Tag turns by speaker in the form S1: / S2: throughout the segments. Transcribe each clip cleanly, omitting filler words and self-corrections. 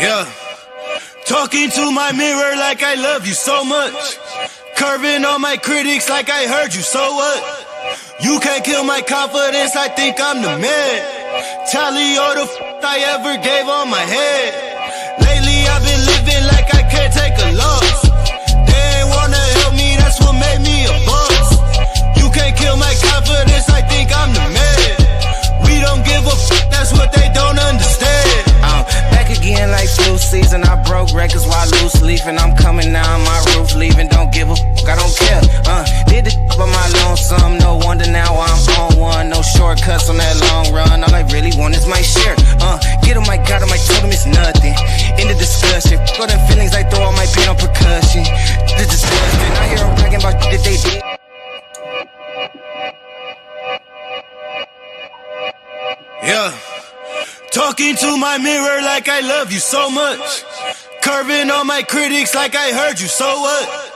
S1: Yeah. Talking to my mirror like I love you so much. Curving on my critics like I heard you, so what? You can't kill my confidence, I think I'm the man. Tally all the I ever gave on my head. Lately I've been living like I can't take a loss. They ain't wanna help me, that's what made me a boss. You can't kill my confidence, I think I'm the man. We don't give a that's what they don't understand.
S2: I'm back again like flu season. I broke records while loose leafing. I'm coming down my roof, leaving. Don't give a I don't care. Did the on my lonesome. No wonder now I'm on one. No shortcuts on that long run. All I really want is my share. Get him, I got him, I told him it's nothing. In the discussion, for them feelings, I throw all my pain on percussion. The disgusting. I hear them bragging about shit that they did.
S1: Yeah. Talking to my mirror like I love you so much. Curving on my critics like I heard you, so what?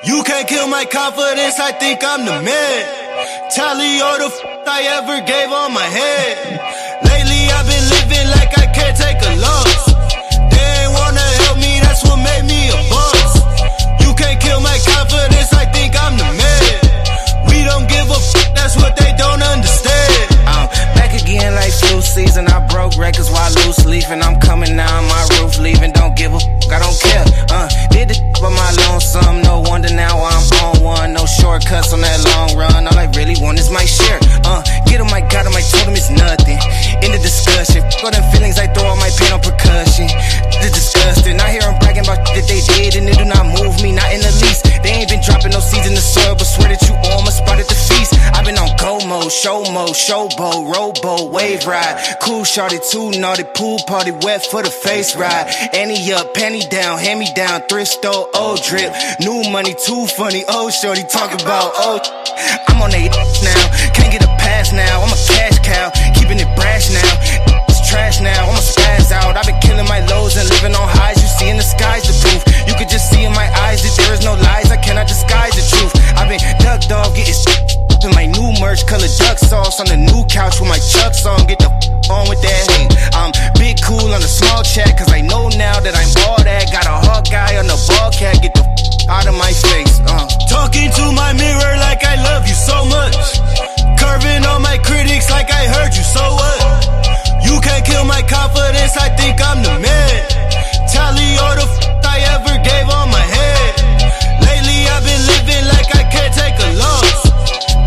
S1: You can't kill my confidence, I think I'm the man. Tally all the I ever gave on my head. Lately I've been living like I can't take a loss. They ain't wanna help me, that's what made me a boss. You can't kill my confidence, I think I'm the man. We don't give a that's what they don't understand.
S2: I'm back again like flu season. I broke records while loose leafing. I'm coming down my roof, leaving. Don't give a I don't care. Did the on my lonesome. No wonder now I'm on one. No shortcuts on that long run. All I really want is my share. Get him, I got him, I told him it's nothing. In the discussion, for them feelings, I throw all my pain on percussion. The disgusting. I hear them bragging about shit that they did, and it do not move me, not in the least. They ain't been dropping no seeds in the soil, but swear that you on my spot at the feast. I've been on go mode, showboat, rowboat, wave ride. Cool shorty, too naughty, pool party, wet for the face ride. Annie up, penny down, hand me down, thrift store, old drip. New money, too funny, old shorty, talk about old. I'm on they now, can't get a pass now. I'm a cash cow, keeping it brash now. It's trash now, I'm a spaz out. I've been killing my lows and living on highs. You see in the skies the proof. You could just see in my eyes that there is no lies. I cannot disguise the truth. I've been duck dog, getting in my new merch, colored duck sauce on the new couch with my Chucks on. Get the on with that hate. I'm big cool on the small chat, cause I know now that I'm all that. Got a hawk guy on the ball cat, get the out of my face.
S1: Talking to my mirror like I love you so much. Curving on my critics like I heard you, so what? You can't kill my confidence, I think I'm the man. Tally all the I ever gave on my head. Lately I've been living like I can't take a loss.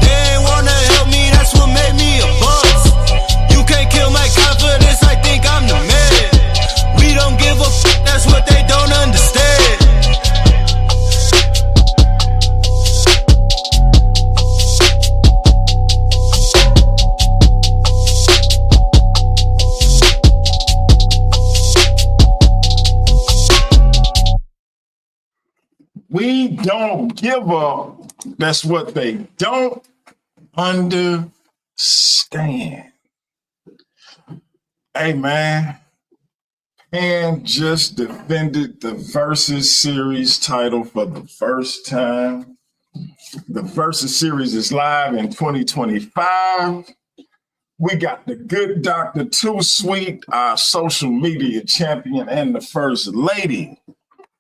S1: They ain't wanna help me, that's what made me a boss. You can't kill my confidence, I think I'm the man. We don't give a that's what they don't understand.
S3: We don't give up. That's what they don't understand. Hey, man. Pan just defended the Versus Series title for the first time. The Versus Series is live in 2025. We got the good Dr. Too Sweet, our social media champion and the first lady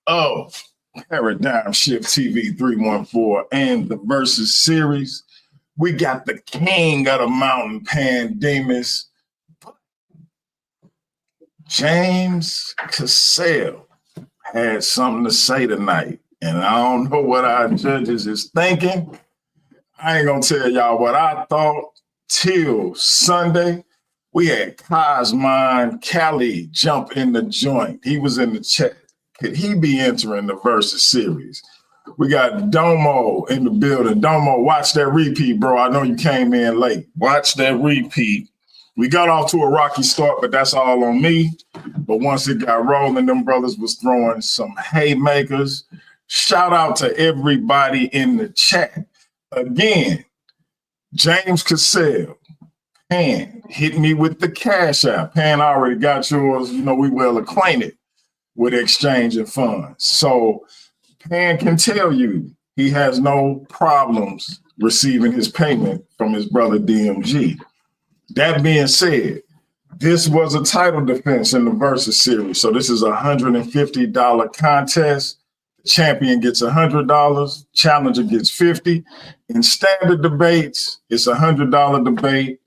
S3: of Paradigm Shift TV 314 and the Versus Series. We got the king of the mountain, Pan Demus, James Cassel had something to say tonight, and I don't know what our judges is thinking. I ain't gonna tell y'all what I thought till Sunday. We had Cosmine Cali jump in the joint. He was in the chat. Could he be entering the Versus Series? We got Domo in the building. Domo, watch that repeat, bro. I know you came in late. Watch that repeat. We got off to a rocky start, but that's all on me. But once it got rolling, them brothers was throwing some haymakers. Shout out to everybody in the chat. Again, James Cassel, Pan, hit me with the cash app. Pan, I already got yours. You know, we well acquainted with exchanging funds. So Pan can tell you he has no problems receiving his payment from his brother DMG. That being said, This was a title defense in the Versus series. So this is a $150 contest. The champion gets $100. Challenger gets $50. In standard debates, it's a $100 debate.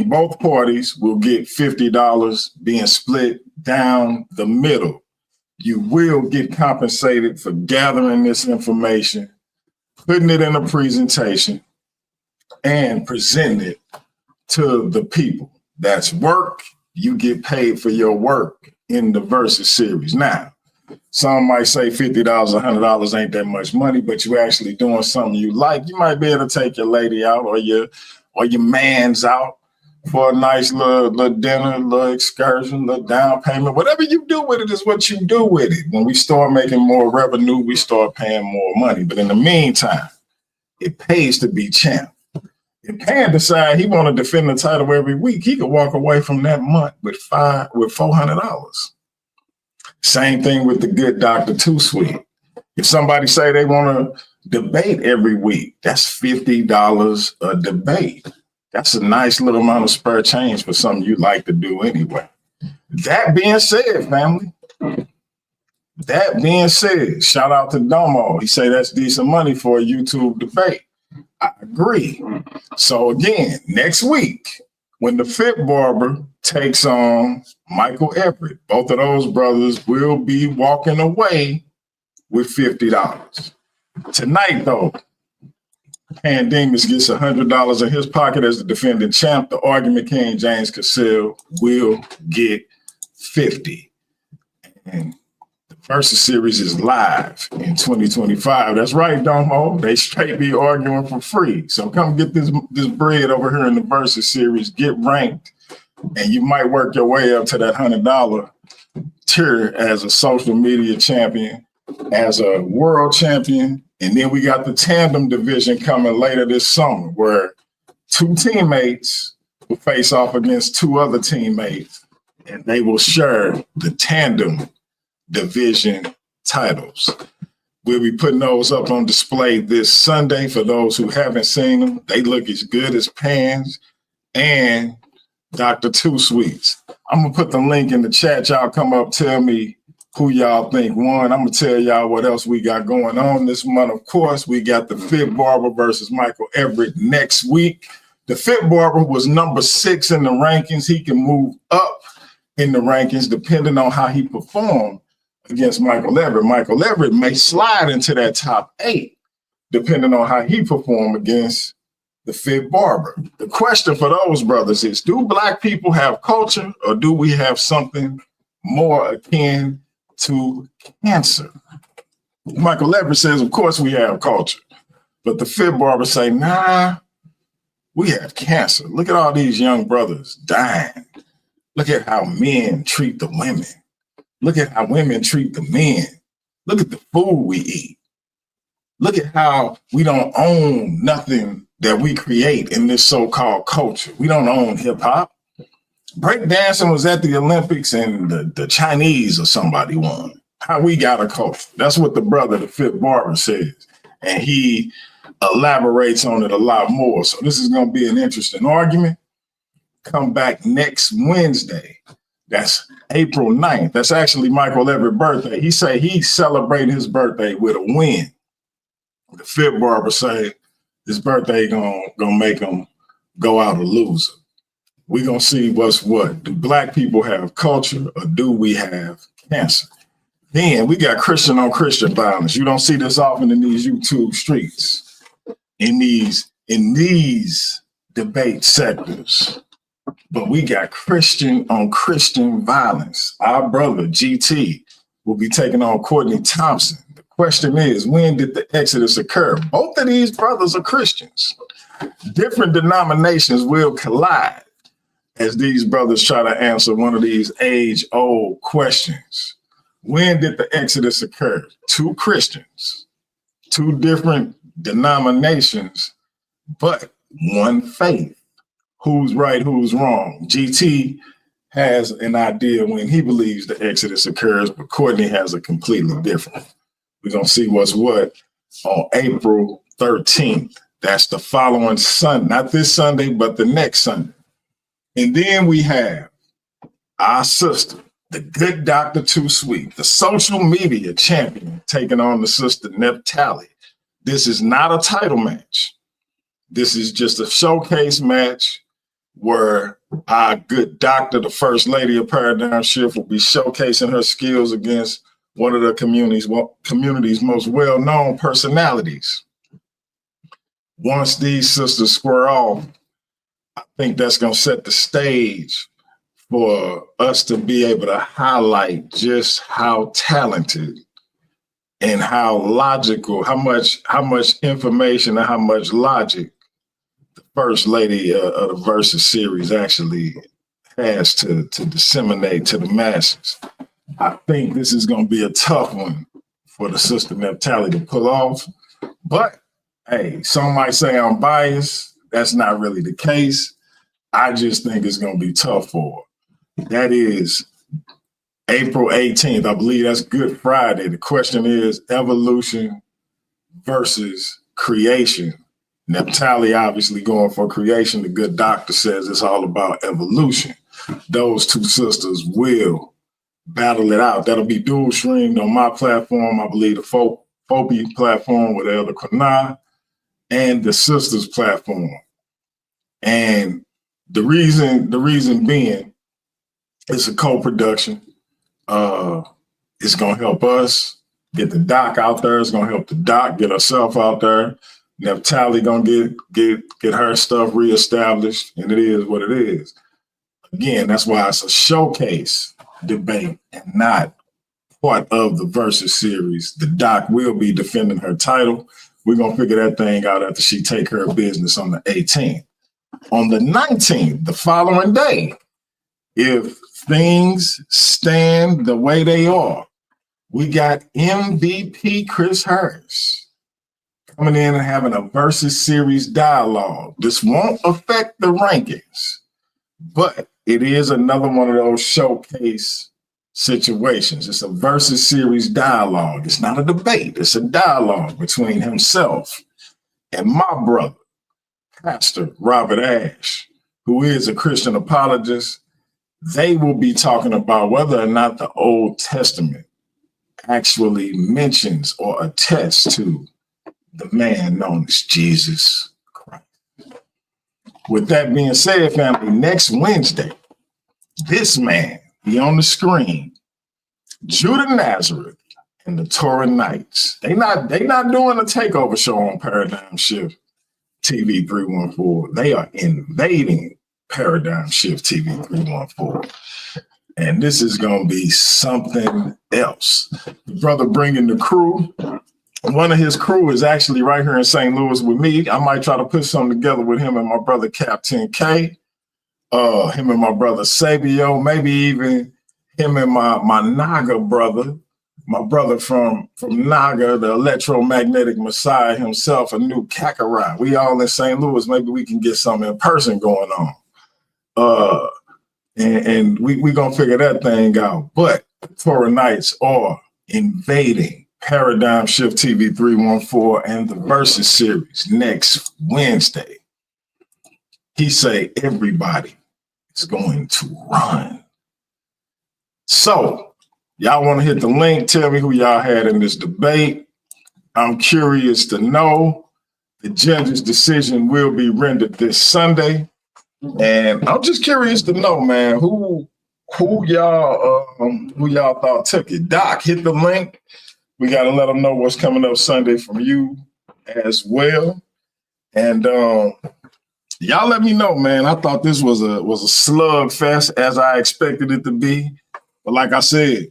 S3: Both parties will get $50 being split down the middle. You will get compensated for gathering this information, putting it in a presentation, and presenting it to the people. That's work. You get paid for your work in the Versus series. Now, some might say $50, $100 ain't that much money, but you actually doing something you like. You might be able to take your lady out or your man's out for a nice little dinner, little excursion, little down payment. Whatever you do with it is what you do with it. When we start making more revenue, we start paying more money. But in the meantime, it pays to be champ. If Pan decide he want to defend the title every week, he could walk away from that month with $400. Same thing with the good Dr. Too Sweet. If somebody say they want to debate every week, that's $50 a debate. That's a nice little amount of spare change for something you like to do anyway. That being said, family, shout out to Domo. He say that's decent money for a YouTube debate. I agree. So again, next week, when the Fit Barber takes on Michael Everett, both of those brothers will be walking away with $50. Tonight, though, Demus gets $100 in his pocket as the defending champ. The argument king, James Cassel, will get $50. And the Versus series is live in 2025. That's right, Domo. They straight be arguing for free. So come get this bread over here in the Versus series. Get ranked, and you might work your way up to that $100 tier as a social media champion, as a world champion. And then we got the tandem division coming later this summer, where two teammates will face off against two other teammates, and they will share the tandem division titles. We'll be putting those up on display this Sunday for those who haven't seen them. They look as good as Pans and Dr. Too Sweets. I'm going to put the link in the chat. Y'all come up, tell me who y'all think won. I'm going to tell y'all what else we got going on this month. Of course, we got the Fit Barber versus Michael Everett next week. The Fit Barber was number 6 in the rankings. He can move up in the rankings depending on how he performed against Michael Everett. Michael Everett may slide into that top 8 depending on how he performed against the Fit Barber. The question for those brothers is, do Black people have culture, or do we have something more akin to cancer? Michael Everett says, of course we have culture. But the Fit Barber say, nah, we have cancer. Look at all these young brothers dying. Look at how men treat the women. Look at how women treat the men. Look at the food we eat. Look at how we don't own nothing that we create in this so-called culture. We don't own hip hop. Breakdancing was at the Olympics and the Chinese or somebody won. How we got a culture. That's what the brother, the Fit Barber, says. And he elaborates on it a lot more. So this is going to be an interesting argument. Come back next Wednesday. That's April 9th. That's actually Michael Everett's birthday. He say he's celebrating his birthday with a win. The Fit Barber say his birthday gonna make him go out a loser. We're going to see what's what. Do Black people have culture, or do we have cancer? Then we got Christian on Christian violence. You don't see this often in these YouTube streets, in these debate sectors. But we got Christian on Christian violence. Our brother, GT, will be taking on Courtney Thompson. The question is, when did the exodus occur? Both of these brothers are Christians. Different denominations will collide as these brothers try to answer one of these age-old questions. When did the exodus occur? Two Christians, two different denominations, but one faith. Who's right, who's wrong? GT has an idea when he believes the exodus occurs, but Courtney has a completely different. We're going to see what's what on April 13th. That's the following Sunday, not this Sunday, but the next Sunday. And then we have our sister, the good Dr. Too Sweet, the social media champion, taking on the sister Neptali. This is not a title match. This is just a showcase match where our good doctor, the first lady of Paradigm Shift, will be showcasing her skills against one of the community's most well-known personalities. Once these sisters square off, I think that's going to set the stage for us to be able to highlight just how talented and how logical, how much information and how much logic the first lady of the Versus series actually has to disseminate to the masses. I think this is going to be a tough one for the sister Neptali to pull off. But hey, some might say I'm biased. That's not really the case. I just think it's going to be tough for her. That is April 18th. I believe that's Good Friday. The question is evolution versus creation. Neptali obviously going for creation. The good doctor says it's all about evolution. Those two sisters will battle it out. That'll be dual streamed on my platform. I believe the Fobi platform with Elder Kwana and the sisters platform. And the reason being, it's a co-production. It's gonna help us get the doc out there. It's gonna help the doc get herself out there. Neptali gonna get her stuff reestablished, and it is what it is. Again, that's why it's a showcase debate and not part of the Versus series. The doc will be defending her title. We're gonna figure that thing out after she take her business on the 18th. On the 19th, the following day, if things stand the way they are, we got MVP Chris Harris coming in and having a Versus series dialogue. This won't affect the rankings, but it is another one of those showcase situations. It's a Versus series dialogue. It's not a debate. It's a dialogue between himself and my brother, Pastor Robert Ash, who is a Christian apologist. They will be talking about whether or not the Old Testament actually mentions or attests to the man known as Jesus Christ. With that being said, family, next Wednesday, this man, he on the screen, Judah Nazareth and the Torah Knights. They not doing a takeover show on Paradigm Shift TV 314. They are invading Paradigm Shift TV 314. And this is going to be something else. The brother bringing the crew. One of his crew is actually right here in St. Louis with me. I might try to put something together with him and my brother Captain K, him and my brother Sabio, maybe even him and my Naga brother, my brother from Naga, the electromagnetic messiah himself, a new Kakarot. We all in St. Louis. Maybe we can get something in person going on. And we gonna figure that thing out. But Torah Knights are invading Paradigm Shift TV 314 and the Versus series next Wednesday. He say everybody is going to run. So y'all want to hit the link? Tell me who y'all had in this debate. I'm curious to know. The judge's decision will be rendered this Sunday. And I'm just curious to know, man, who y'all thought took it. Doc, hit the link. We got to let them know what's coming up Sunday from you as well. And y'all let me know, man. I thought this was a slugfest as I expected it to be. But like I said,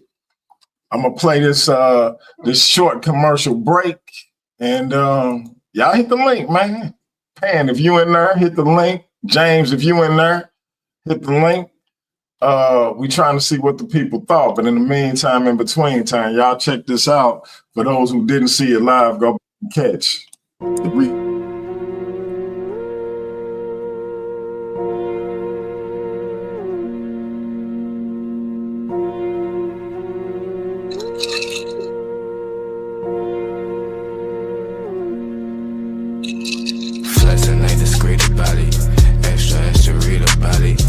S3: I'm gonna play this short commercial break, and y'all hit the link, man. Pan, if you in there, hit the link. James, if you in there, hit the link. We trying to see what the people thought. But in the meantime, in between time, y'all check this out. For those who didn't see it live, go catch the
S2: Flexing ain't discreet about it. Extra read about it.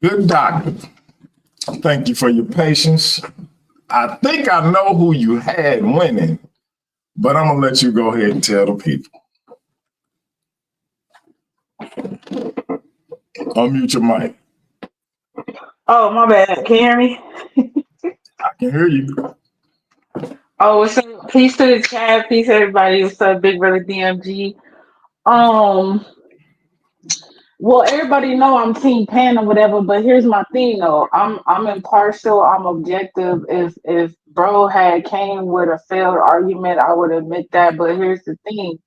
S3: Good doctor. Thank you for your patience. I think I know who you had winning, but I'm gonna let you go ahead and tell the people. Unmute your mic.
S4: Oh, my bad. Can you hear me?
S3: I can hear you.
S4: Oh, what's up? Peace to the chat. Peace, everybody. What's up, Big Brother DMG? Um, well, everybody know I'm Team Pan or whatever, but here's my thing though. I'm impartial. I'm objective. If bro had came with a failed argument, I would admit that. But here's the thing: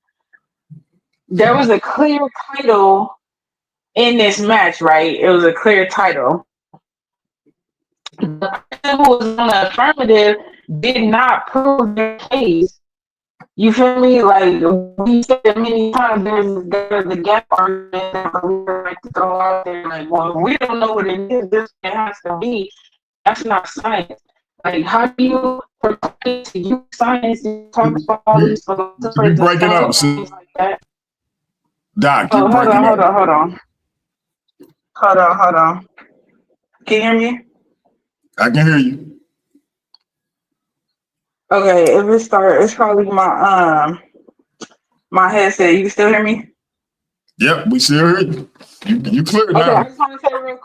S4: there was a clear title in this match, right? It was a clear title. The person who was on the affirmative did not prove their case. You feel me? Like we said many times, there's a gap argument that we like to throw out there. Like, well, we don't know what it is. This it has to be. That's not science. Like, how do you proclaim to use science and talk about all
S3: You,
S4: these
S3: you
S4: philosophers and
S3: breaking up,
S4: things like that?
S3: Doc. You
S4: Oh,
S3: breaking up.
S4: hold on. Can you hear me?
S3: I can hear you.
S4: Okay, if it start, it's probably my headset. You can still hear me?
S3: Yep, we still hear you. You clear
S4: Okay, I
S3: now.
S4: just want to say real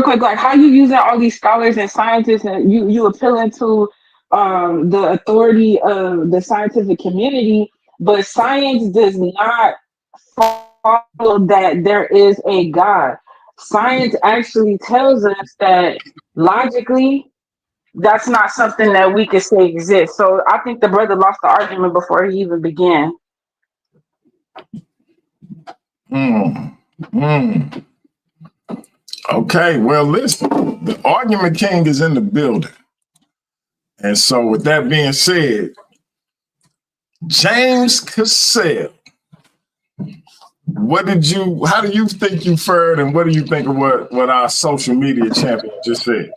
S4: quick. Like how you using all these scholars and scientists, and you appealing to the authority of the scientific community, but science does not follow that there is a God. Science actually tells us that logically that's not something that we could say exists. So I think the brother lost the argument before he even began.
S3: Hmm. Hmm. Okay, well, listen, the argument king is in the building. And so, with that being said, James Cassel, how do you think you fared, and what do you think of what our social media champion just said?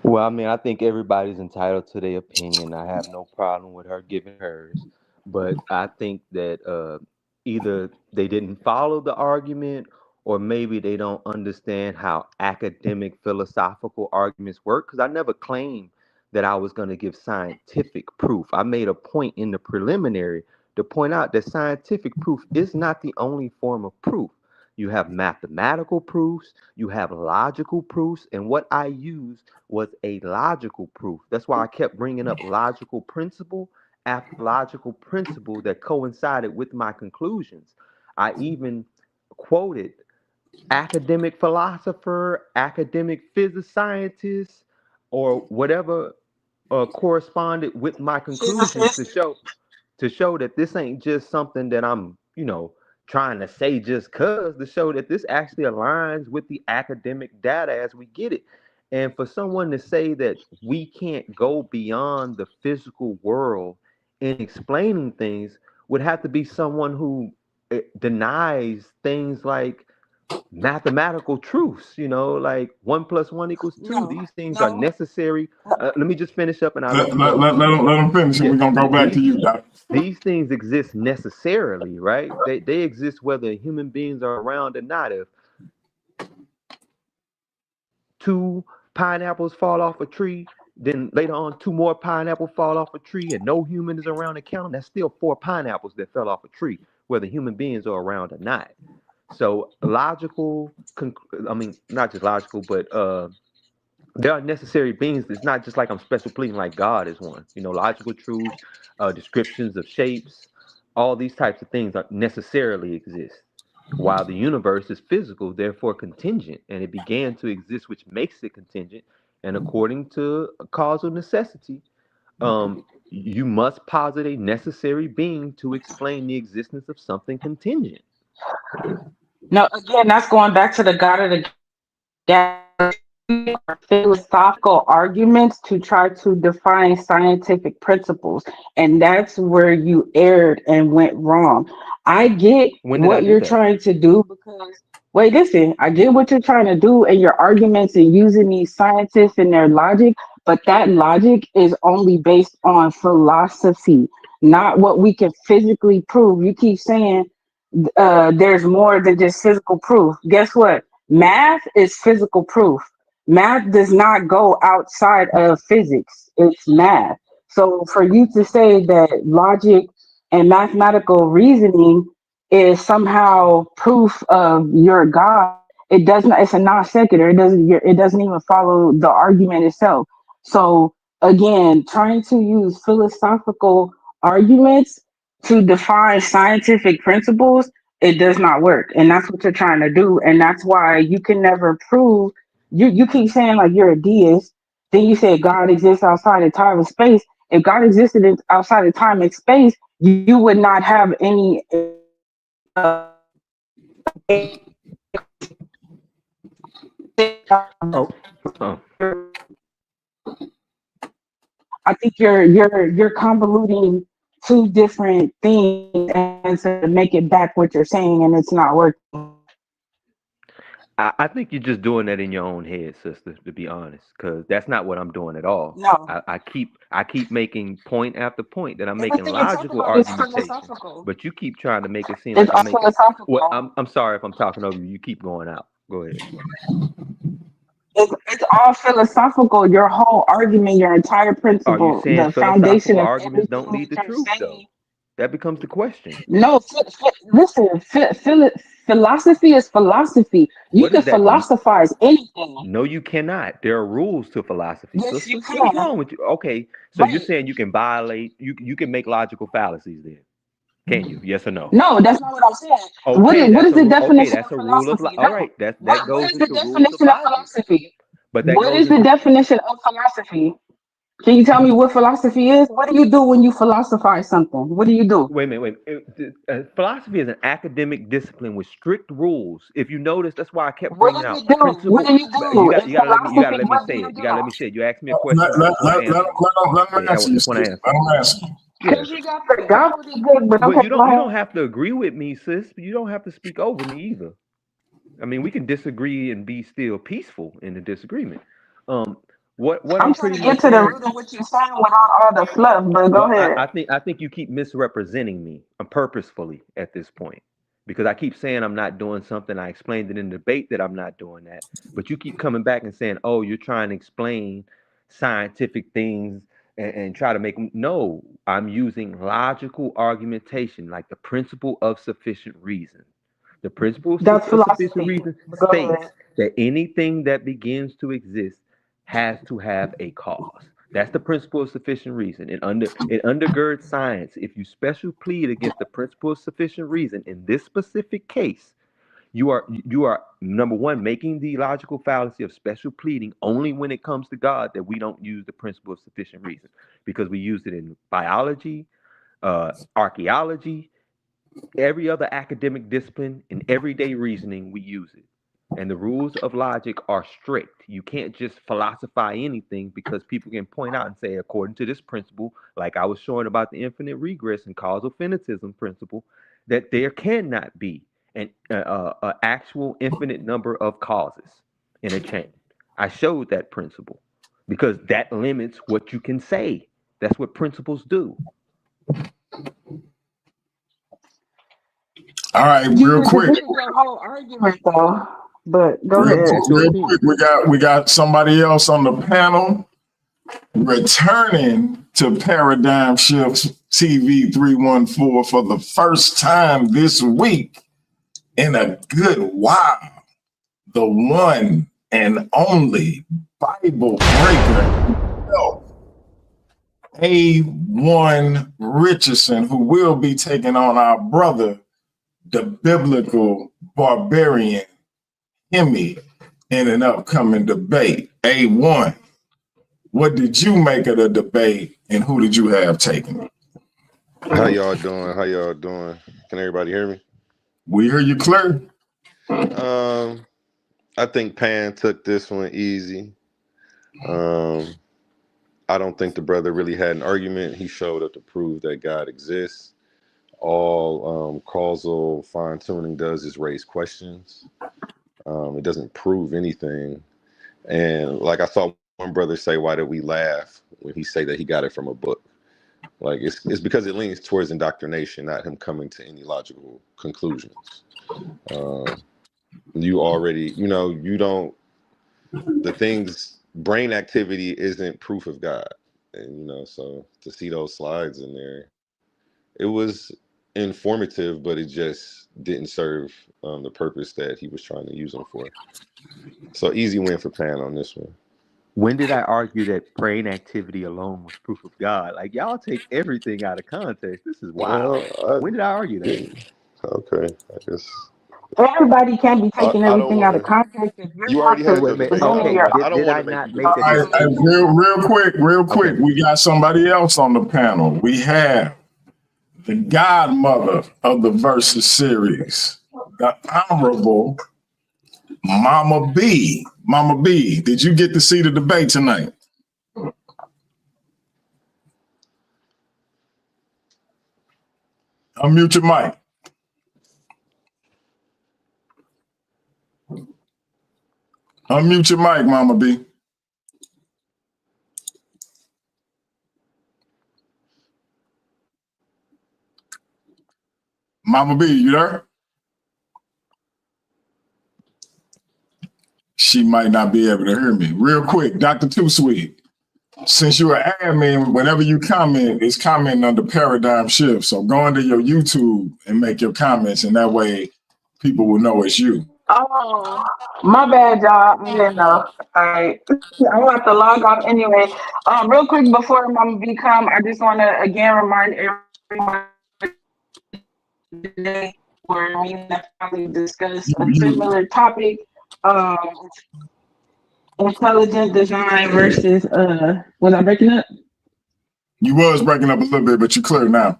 S5: Well, I mean, I think everybody's entitled to their opinion. I have no problem with her giving hers, but I think that either they didn't follow the argument, or maybe they don't understand how academic philosophical arguments work. Because I never claimed that I was going to give scientific proof. I made a point in the preliminary to point out that scientific proof is not the only form of proof. You have mathematical proofs, you have logical proofs, and what I use was a logical proof. That's why I kept bringing up logical principle after logical principle that coincided with my conclusions. I even quoted academic philosopher, academic physicist, scientist, or whatever corresponded with my conclusions to show that this ain't just something that I'm, trying to say just cause, to show that this actually aligns with the academic data as we get it. And for someone to say that we can't go beyond the physical world in explaining things would have to be someone who denies things like mathematical truths, like 1 + 1 = 2.
S4: No,
S5: These things are
S4: no,
S5: necessary. Let me just finish up and I'll let
S3: Let,
S5: you
S3: let,
S5: go.
S3: let, let him finish, and
S5: Yeah.
S3: we're going to go back to
S5: These
S3: you, Doc.
S5: these things exist necessarily, right? They exist whether human beings are around or not. If 2 pineapples fall off a tree, then later on 2 more pineapples fall off a tree and no human is around to count them, that's still 4 pineapples that fell off a tree, whether human beings are around or not. So logical, I mean, not just logical, but there are necessary beings. It's not just like I'm special pleading like God is one. Logical truths, descriptions of shapes, all these types of things are necessarily exist. While the universe is physical, therefore contingent, and it began to exist, which makes it contingent. And according to causal necessity, you must posit a necessary being to explain the existence of something contingent.
S4: no. Again, that's going back to the God of the philosophical arguments to try to define scientific principles. And that's where you erred and went wrong. I get
S5: When did I
S4: what
S5: do
S4: you're
S5: that?
S4: trying to do because, wait, listen, I get what you're trying to do in your arguments and using these scientists and their logic, but that logic is only based on philosophy, not what we can physically prove. You keep saying there's more than just physical proof. Guess what? Math is physical proof. Math does not go outside of physics. It's math. So for you to say that logic and mathematical reasoning is somehow proof of your God, it does not. It's a non sequitur. It doesn't even follow the argument itself. So again, trying to use philosophical arguments to define scientific principles, it does not work. And that's what you're trying to do. And that's why you can never prove. You keep saying like you're a deist, then you say God exists outside of time and space. If God existed outside of time and space, you would not have any
S5: Oh, oh.
S4: I think you're convoluting two different things and to make it back what you're saying, and it's not working.
S5: I think you're just doing that in your own head, sister, to be honest, because that's not what I'm doing at all.
S4: No,
S5: I keep making point after point that I'm making
S4: everything you're talking
S5: logical
S4: about is
S5: argumentation,
S4: philosophical.
S5: but you keep trying to make it seem
S4: It's
S5: like I'm
S4: all
S5: making. Well,
S4: philosophical.
S5: I'm sorry if I'm talking over you. You keep going out. Go ahead.
S4: It's all philosophical. Your whole argument, your entire
S5: Are you
S4: principle,
S5: saying
S4: the foundation
S5: philosophical
S4: of
S5: arguments don't
S4: everything
S5: lead
S4: that
S5: to
S4: you're
S5: truth, though?
S4: saying.
S5: That becomes the question.
S4: No, listen, philosophy is philosophy. You
S5: What
S4: can
S5: is that?
S4: philosophize anything.
S5: No, you cannot. There are rules to philosophy,
S4: Yes, you
S5: sister. What is
S4: can.
S5: wrong with you? Okay, so you're
S4: Right.
S5: saying you can violate, you can make logical fallacies then, can you? Yes or no?
S4: No, that's not what I'm saying.
S5: Okay,
S4: What
S5: that's
S4: is
S5: a
S4: the
S5: rule. Okay,
S4: definition
S5: that's
S4: of
S5: a rule of
S4: philosophy?
S5: all
S4: No.
S5: right. That
S4: What
S5: goes
S4: is the
S5: into rules of
S4: definition of
S5: logic.
S4: philosophy?
S5: But that
S4: What
S5: goes
S4: is the
S5: into
S4: definition of philosophy? Can you tell me what philosophy is? What do you do when you philosophize something? What do you do?
S5: wait a minute. Wait. A minute. Philosophy is an academic discipline with strict rules. If you notice, that's why I kept
S4: What
S5: bringing
S4: do
S5: out
S4: you do? What
S5: principle.
S4: do you
S5: But
S4: do? In
S5: you gotta
S4: philosophy,
S5: let me
S4: what do
S5: say
S4: you
S5: it. You gotta let me
S4: do?
S5: say it. You asked me a question,
S3: Let,
S5: and I
S3: let,
S5: just want to
S3: let, let,
S5: answer you.
S3: let him
S5: Okay, I
S3: answer you,
S5: just want to
S3: sis.
S5: answer
S3: Let
S5: you.
S3: him answer you.
S5: Yeah.
S4: Because you got the gobbledygook, but
S5: But
S4: okay, go
S5: you
S4: ahead.
S5: don't have to agree with me, sis. You don't have to speak over me either. I mean, we can disagree and be still peaceful in the disagreement. Um, what
S4: I'm
S5: I'm
S4: trying
S5: pretty
S4: to get
S5: much
S4: to the
S5: saying.
S4: root of what you're saying without all the fluff, but go
S5: Well,
S4: ahead.
S5: I think you keep misrepresenting me purposefully at this point because I keep saying I'm not doing something. I explained it in the debate that I'm not doing that, but you keep coming back and saying, "Oh, you're trying to explain scientific things and try to make them." No, I'm using logical argumentation, like the principle of sufficient reason. The principle
S4: That's
S5: of sufficient
S4: philosophy.
S5: reason
S4: But go ahead.
S5: states that anything that begins to exist has to have a cause. That's the principle of sufficient reason. It undergirds science. If you special plead against the principle of sufficient reason in this specific case, you are number one making the logical fallacy of special pleading only when it comes to God that we don't use the principle of sufficient reason because we use it in biology, archaeology, every other academic discipline, in everyday reasoning, we use it. And the rules of logic are strict. You can't just philosophize anything because people can point out and say, according to this principle, like I was showing about the infinite regress and causal finitism principle, that there cannot be an actual infinite number of causes in a chain. I showed that principle because that limits what you can say. That's what principles do.
S3: All right,
S4: You
S3: real quick.
S4: defeated your whole argument though. But go
S3: Real
S4: ahead.
S3: quick,
S5: That's your
S3: real quick.
S5: opinion.
S3: We got somebody else on the panel returning to Paradigm Shifts TV 314 for the first time this week in a good while. The one and only Bible breaker, A1 Richardson, who will be taking on our brother, the biblical barbarian Hemi, in an upcoming debate. A1, what did you make of the debate and who did you have taking?
S6: How y'all doing? How y'all doing? Can everybody hear me?
S3: We hear you clear.
S6: Um, I think Pan took this one easy. Um, I don't think the brother really had an argument. He showed up to prove that God exists. All causal fine tuning does is raise questions. It doesn't prove anything. And like I saw one brother say, "Why did we laugh when he say that he got it from a book?" Like it's because it leans towards indoctrination, not him coming to any logical conclusions. Um, you already, you don't, the things, brain activity isn't proof of God. And, so to see those slides in there, it was informative, but it just didn't serve the purpose that he was trying to use them for. So easy win for Pan on this one.
S5: When did I argue that brain activity alone was proof of God? Like, y'all take everything out of context. This is wild. When did I argue that?
S6: Okay, I guess
S4: Everybody can't be taking
S6: I don't
S4: everything
S6: want
S4: out of
S6: to.
S4: context. If you're
S6: You
S4: not
S6: already
S5: Wait,
S6: had
S5: wait,
S6: your
S5: wait.
S6: debate
S4: presenting
S5: Okay,
S6: out.
S4: your
S6: I don't
S5: did
S6: want
S5: I
S6: to make
S5: not
S6: you
S5: make
S6: debate
S5: a
S3: All right,
S6: yourself.
S5: distinction?
S3: real quick.
S5: Okay.
S3: We got somebody else on the panel. The godmother of the Versus series, the Honorable Mama B. Mama B, did you get to see the debate tonight? Unmute your mic. Unmute your mic, Mama B. Mama B, you there? She might not be able to hear me. Real quick, Dr. Too Sweet, since you're an admin, whenever you comment, it's commenting under Paradigm Shift. So go into your YouTube and make your comments, and that way people will know it's you.
S4: Oh, my bad, y'all. I didn't know. All right. I'm about to log off anyway. Real quick before Mama B come, I just want to again remind everyone today we're meeting to finally discuss a similar topic. Um, intelligent design versus was I breaking up?
S3: You was breaking up a little bit, but you're clear now.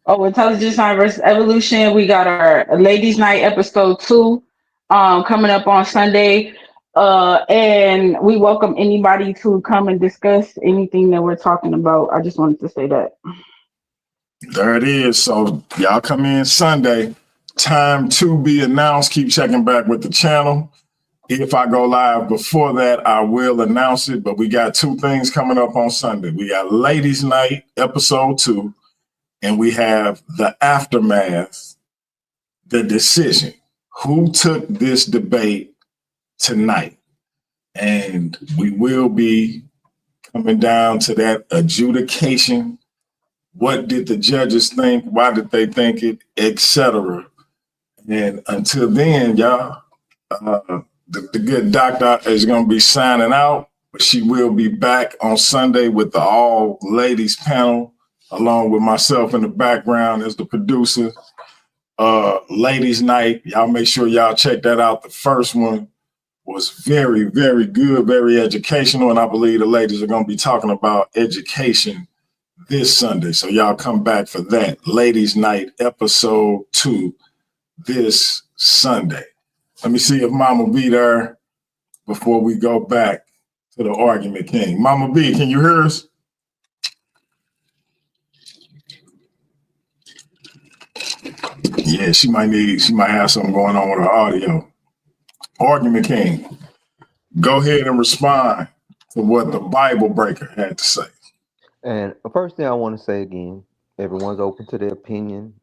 S4: Oh, intelligent design versus evolution. We got our ladies' night episode 2 coming up on Sunday. And we welcome anybody to come and discuss anything that we're talking about. I just wanted to say that.
S3: There it is. So y'all come in Sunday. Time to be announced. Keep checking back with the channel. If I go live before that, I will announce it. But we got 2 things coming up on Sunday. We got Ladies Night, episode 2, and we have the aftermath, the decision. Who took this debate tonight? And we will be coming down to that adjudication. What did the judges think? Why did they think it, etc. And until then, y'all, the good doctor is going to be signing out. But she will be back on Sunday with the all ladies panel, along with myself in the background as the producer. Ladies night, y'all make sure y'all check that out. The first one was very, very good, very educational. And I believe the ladies are going to be talking about education this Sunday. So y'all come back for that. Ladies night, episode 2 this Sunday. Let me see if Mama B there before we go back to the argument king. Mama B, can you hear us? Yeah, she might have something going on with her audio. Argument king, go ahead and respond to what the Bible breaker had to say.
S5: And the first thing I want to say again, everyone's open to their opinion.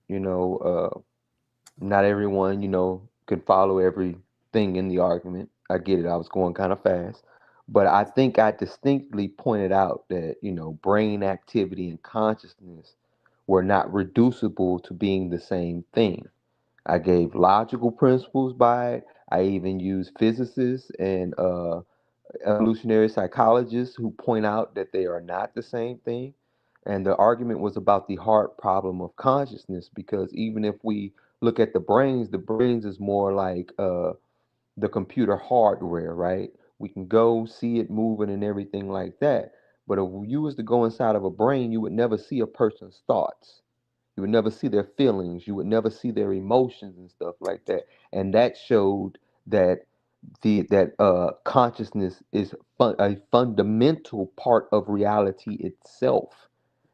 S5: Not everyone, could follow everything in the argument. I get it. I was going kind of fast. But I think I distinctly pointed out that, brain activity and consciousness were not reducible to being the same thing. I gave logical principles by it. I even used physicists and evolutionary psychologists who point out that they are not the same thing. And the argument was about the hard problem of consciousness, because even if we look at the brains is more like the computer hardware, right? We can go see it moving and everything like that. But if you was to go inside of a brain, you would never see a person's thoughts. You would never see their feelings. You would never see their emotions and stuff like that. And that showed that consciousness is a fundamental part of reality itself.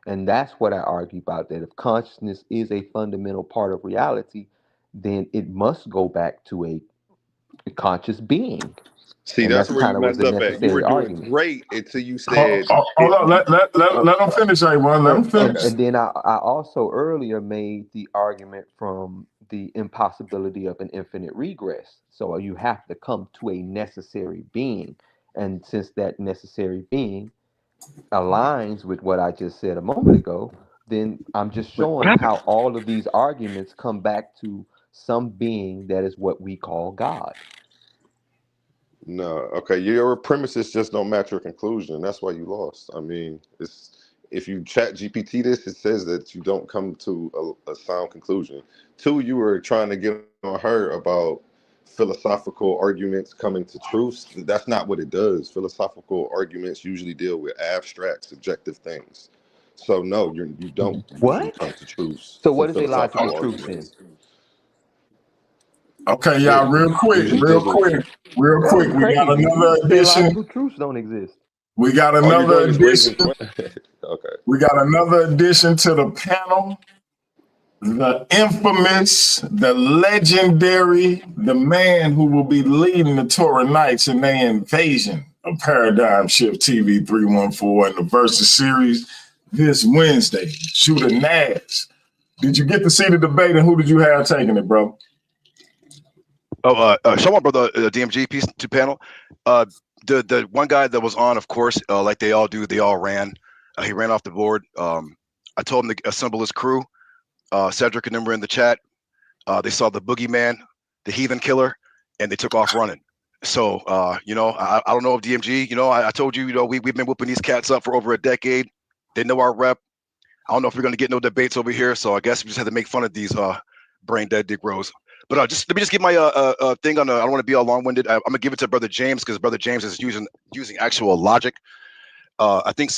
S5: And that's what I argue about, that if consciousness is a fundamental part of reality, then it must go back to a conscious being.
S6: See,
S5: And
S6: that's
S5: that's
S6: where you
S5: kind of was
S6: messed
S5: the
S6: up at. You were
S5: necessary
S6: doing
S5: argument.
S6: great until you
S3: Hold
S6: said
S3: on,
S6: it.
S3: let them finish, A1. Let them finish.
S5: And then I also earlier made the argument from the impossibility of an infinite regress. So you have to come to a necessary being. And since that necessary being aligns with what I just said a moment ago, then I'm just
S7: What
S5: showing
S7: happened?
S5: how all of these arguments come back to some being that is what we call God.
S6: No, okay. Your premises just don't match your conclusion. That's why you lost. I mean, it's if you chat GPT this, it says that you don't come to a sound conclusion. Two, you were trying to get on her about philosophical arguments coming to truths. That's not what it does. Philosophical arguments usually deal with abstract, subjective things. So no, you don't usually
S5: What?
S6: come to truths
S5: So
S6: through
S5: what is a logical
S6: philosophical
S5: truth then?
S6: arguments.
S3: Okay, y'all,
S6: It
S3: real quick,
S6: usually
S3: real
S6: deals with
S3: quick, real
S5: That's
S3: quick. We got
S5: crazy.
S3: another
S5: You say
S3: edition.
S5: logical truths don't exist.
S3: We got
S6: all you're
S3: another
S6: doing is raising
S3: edition.
S6: questions. Okay.
S3: We got another addition to the panel. The infamous, the legendary, the man who will be leading the Torah Knights in their invasion of Paradigm Shift TV 314 in the Versus series this Wednesday. Shooter Nash. Did you get to see the debate and who did you have taking it, bro?
S7: Shalom, brother. DMG piece to panel. The one guy that was on, of course, like they all do, they all ran. He ran off the board. I told him to assemble his crew. Cedric and them were in the chat. They saw the boogeyman, the heathen killer, and they took off running. So, I don't know if DMG, I told you, we've been whooping these cats up for over a decade. They know our rep. I don't know if we're going to get no debates over here. So I guess we just have to make fun of these brain dead Dick Rose. But just let me just give my thing on. I don't want to be all long winded. I'm gonna give it to Brother James because Brother James is using actual logic. I think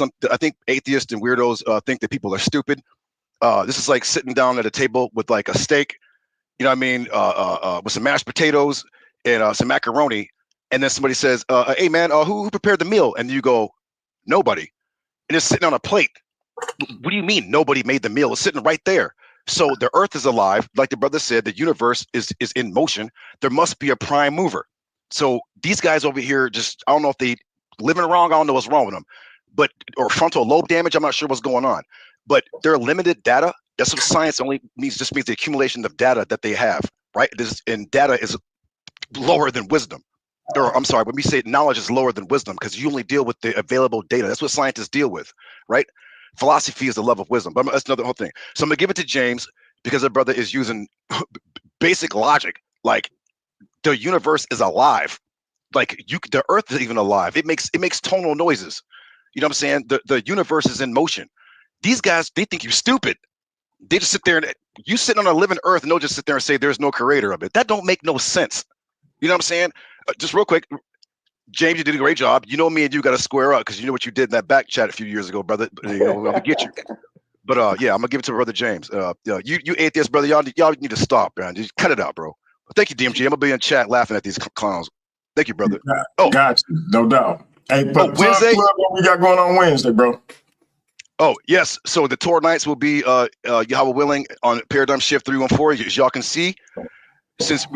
S7: atheists and weirdos think that people are stupid. This is like sitting down at a table with like a steak, with some mashed potatoes and some macaroni, and then somebody says, "Hey man, who prepared the meal?" And you go, "Nobody," and it's sitting on a plate. What do you mean nobody made the meal? It's sitting right there. So the earth is alive, like the brother said, the universe is in motion. There must be a prime mover. So these guys over here I don't know if they living wrong, I don't know what's wrong with them. Or frontal lobe damage, I'm not sure what's going on. But they're limited data. That's what science means the accumulation of data that they have, right? And data is lower than wisdom. Or I'm sorry, when we say knowledge is lower than wisdom, because you only deal with the available data. That's what scientists deal with, right? Philosophy is the love of wisdom, but that's another whole thing. So I'm gonna give it to James because the brother is using basic logic. Like the universe is alive. Like the earth is even alive. It makes tonal noises. You know what I'm saying? The universe is in motion. These guys, they think you're stupid. They just sit there and you sit on a living earth and they'll just sit there and say there's no creator of it. That don't make no sense. You know what I'm saying? Just real quick, James, you did a great job. Me and you got to square up because you know what you did in that back chat a few years ago, brother. I'm gonna get you. But I'm gonna give it to brother James. You atheist, brother. Y'all need to stop, man. Just cut it out, bro. Thank you, DMG. I'm gonna be in chat laughing at these clowns. Thank you, brother.
S3: Got you, no doubt. Hey, but
S7: Wednesday.
S3: What we got going on Wednesday, bro?
S7: Oh yes. So the Torah Nights will be Yahweh willing on Paradigm Shift 314. As y'all can see, since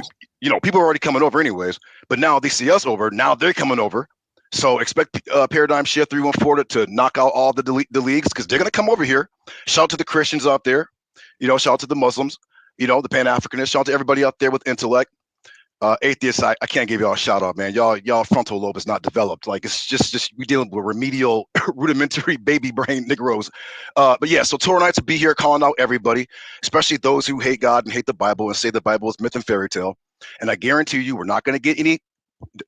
S7: people are already coming over anyways, but now they see us over. Now they're coming over. So expect Paradigm Shift 314 to knock out all the leagues because they're gonna come over here. Shout out to the Christians out there. Shout out to the Muslims. The Pan-Africanists. Shout out to everybody out there with intellect. Atheists, I can't give y'all a shout out, man. Y'all frontal lobe is not developed. Like it's just we dealing with remedial, rudimentary baby brain Negroes. But yeah, so Torah Nights will be here calling out everybody, especially those who hate God and hate the Bible and say the Bible is myth and fairy tale. And I guarantee you, we're not going to get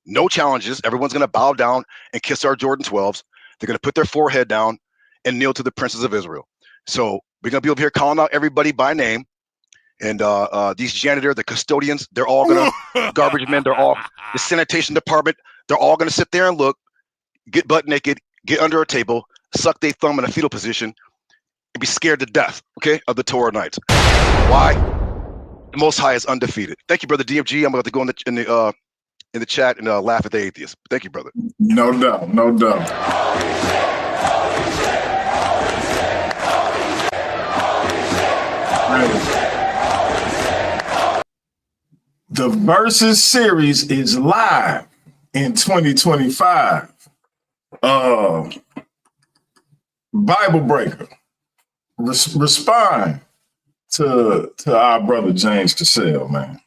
S7: no challenges. Everyone's going to bow down and kiss our Jordan 12s. They're going to put their forehead down and kneel to the princes of Israel. So we're going to be over here calling out everybody by name. And these janitor, the custodians, they're all gonna garbage men. They're all the sanitation department. They're all gonna sit there and look, get butt naked, get under a table, suck their thumb in a fetal position, and be scared to death. Okay, of the Torah Nights. Why? The Most High is undefeated. Thank you, brother DMG. I'm about to go in the chat and laugh at the atheists. Thank you, brother.
S3: No doubt, no doubt. The Versus series is live in 2025. Bible Breaker, respond to our brother James Cassel, man.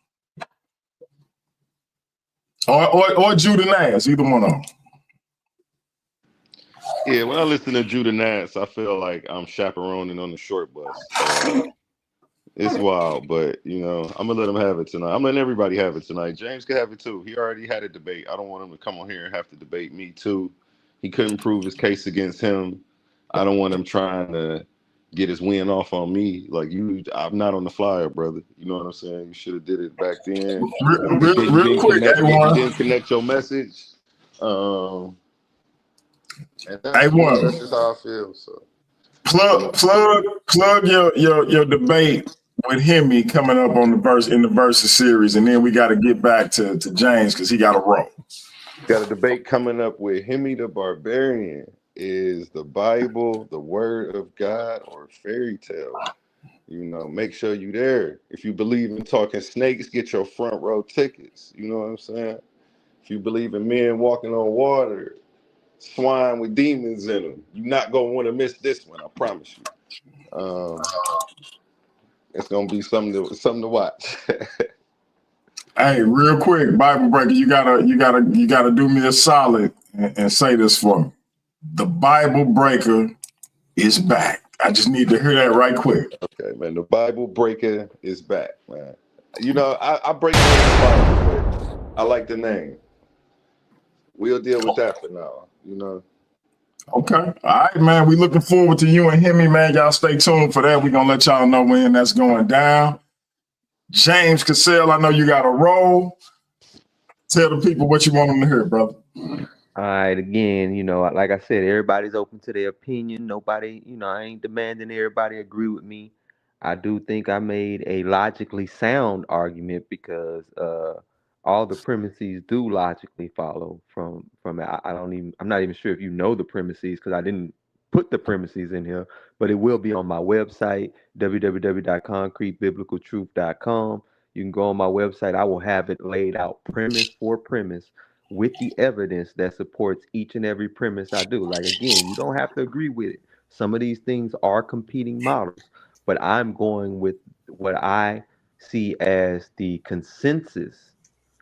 S3: Or Judah Nance, either one of them.
S6: Yeah, when I listen to Judah Nance, I feel like I'm chaperoning on the short bus. It's wild, but I'm gonna let him have it tonight. I'm letting everybody have it tonight. James can have it too. He already had a debate. I don't want him to come on here and have to debate me too. He couldn't prove his case against him. I don't want him trying to get his win off on me. Like I'm not on the flyer, brother. You know what I'm saying? You should have did it back then.
S3: Real quick,
S6: you didn't connect your message. And that's just how I feel. So
S3: plug your debate with Hemi coming up on the Versus series, and then we got to get back to James because he got a roll.
S6: Got a debate coming up with Hemi the Barbarian. Is the Bible the word of God or fairy tale? Make sure you there. If you believe in talking snakes, get your front row tickets. You know what I'm saying? If you believe in men walking on water, swine with demons in them, you're not gonna want to miss this one. I promise you. It's gonna be something to watch.
S3: Hey, real quick, Bible breaker, you gotta do me a solid and say this for me. The Bible breaker is back. I just need to hear that right quick.
S6: Okay, man. The Bible breaker is back, man. I break the Bible, but I like the name. We'll deal with that for now.
S3: Okay. All right, man. We looking forward to you and Hemi, man. Y'all stay tuned for that. We're gonna let y'all know when that's going down. James Cassel, I know you got a role. Tell the people what you want them to hear, brother.
S5: All right, again, like I said, everybody's open to their opinion. Nobody, I ain't demanding everybody agree with me. I do think I made a logically sound argument because all the premises do logically follow from it. I'm not even sure if you know the premises because I didn't put the premises in here, but it will be on my website, www.concretebiblicaltruth.com. You can go on my website. I will have it laid out premise for premise with the evidence that supports each and every premise I do. Like, again, you don't have to agree with it. Some of these things are competing models, but I'm going with what I see as the consensus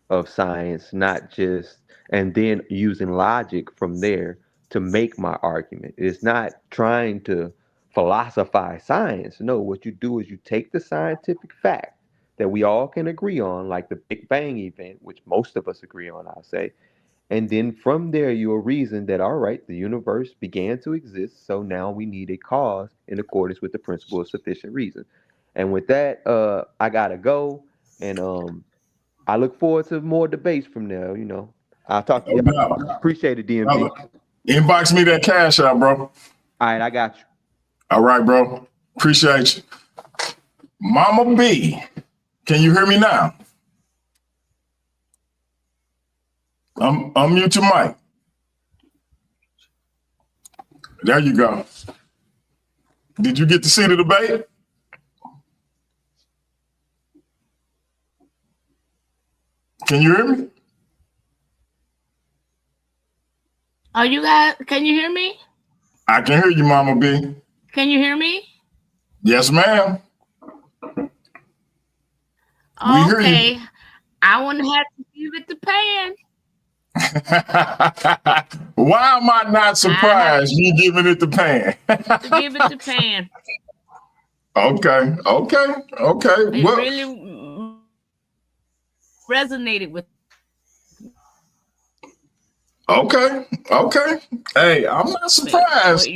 S5: of science, not just, and then using logic from there to make my argument. It's not trying to philosophize science. No, what you do is you take the scientific fact that we all can agree on, like the Big Bang event, which most of us agree on, I'll say. And then from there, you'll reason that, all right, the universe began to exist. So now we need a cause in accordance with the principle of sufficient reason. And with that, I got to go. And I look forward to more debates from there. I'll talk to you. Appreciate it, DMG.
S3: Brother, inbox me that cash out, bro.
S5: All right, I got you.
S3: All right, bro. Appreciate you. Mama B, can you hear me now? Unmute your mic. There you go. Did you get to see the debate? Can you hear me?
S8: Oh, you guys, can you hear me?
S3: I can hear you, Mama B.
S8: Can you hear me?
S3: Yes, ma'am.
S8: Okay. I want to have to give it to Pan.
S3: Why am I not surprised you giving it to Pan?
S8: To give it to Pan.
S3: Okay.
S8: It really resonated with.
S3: Okay. Hey, I'm not surprised.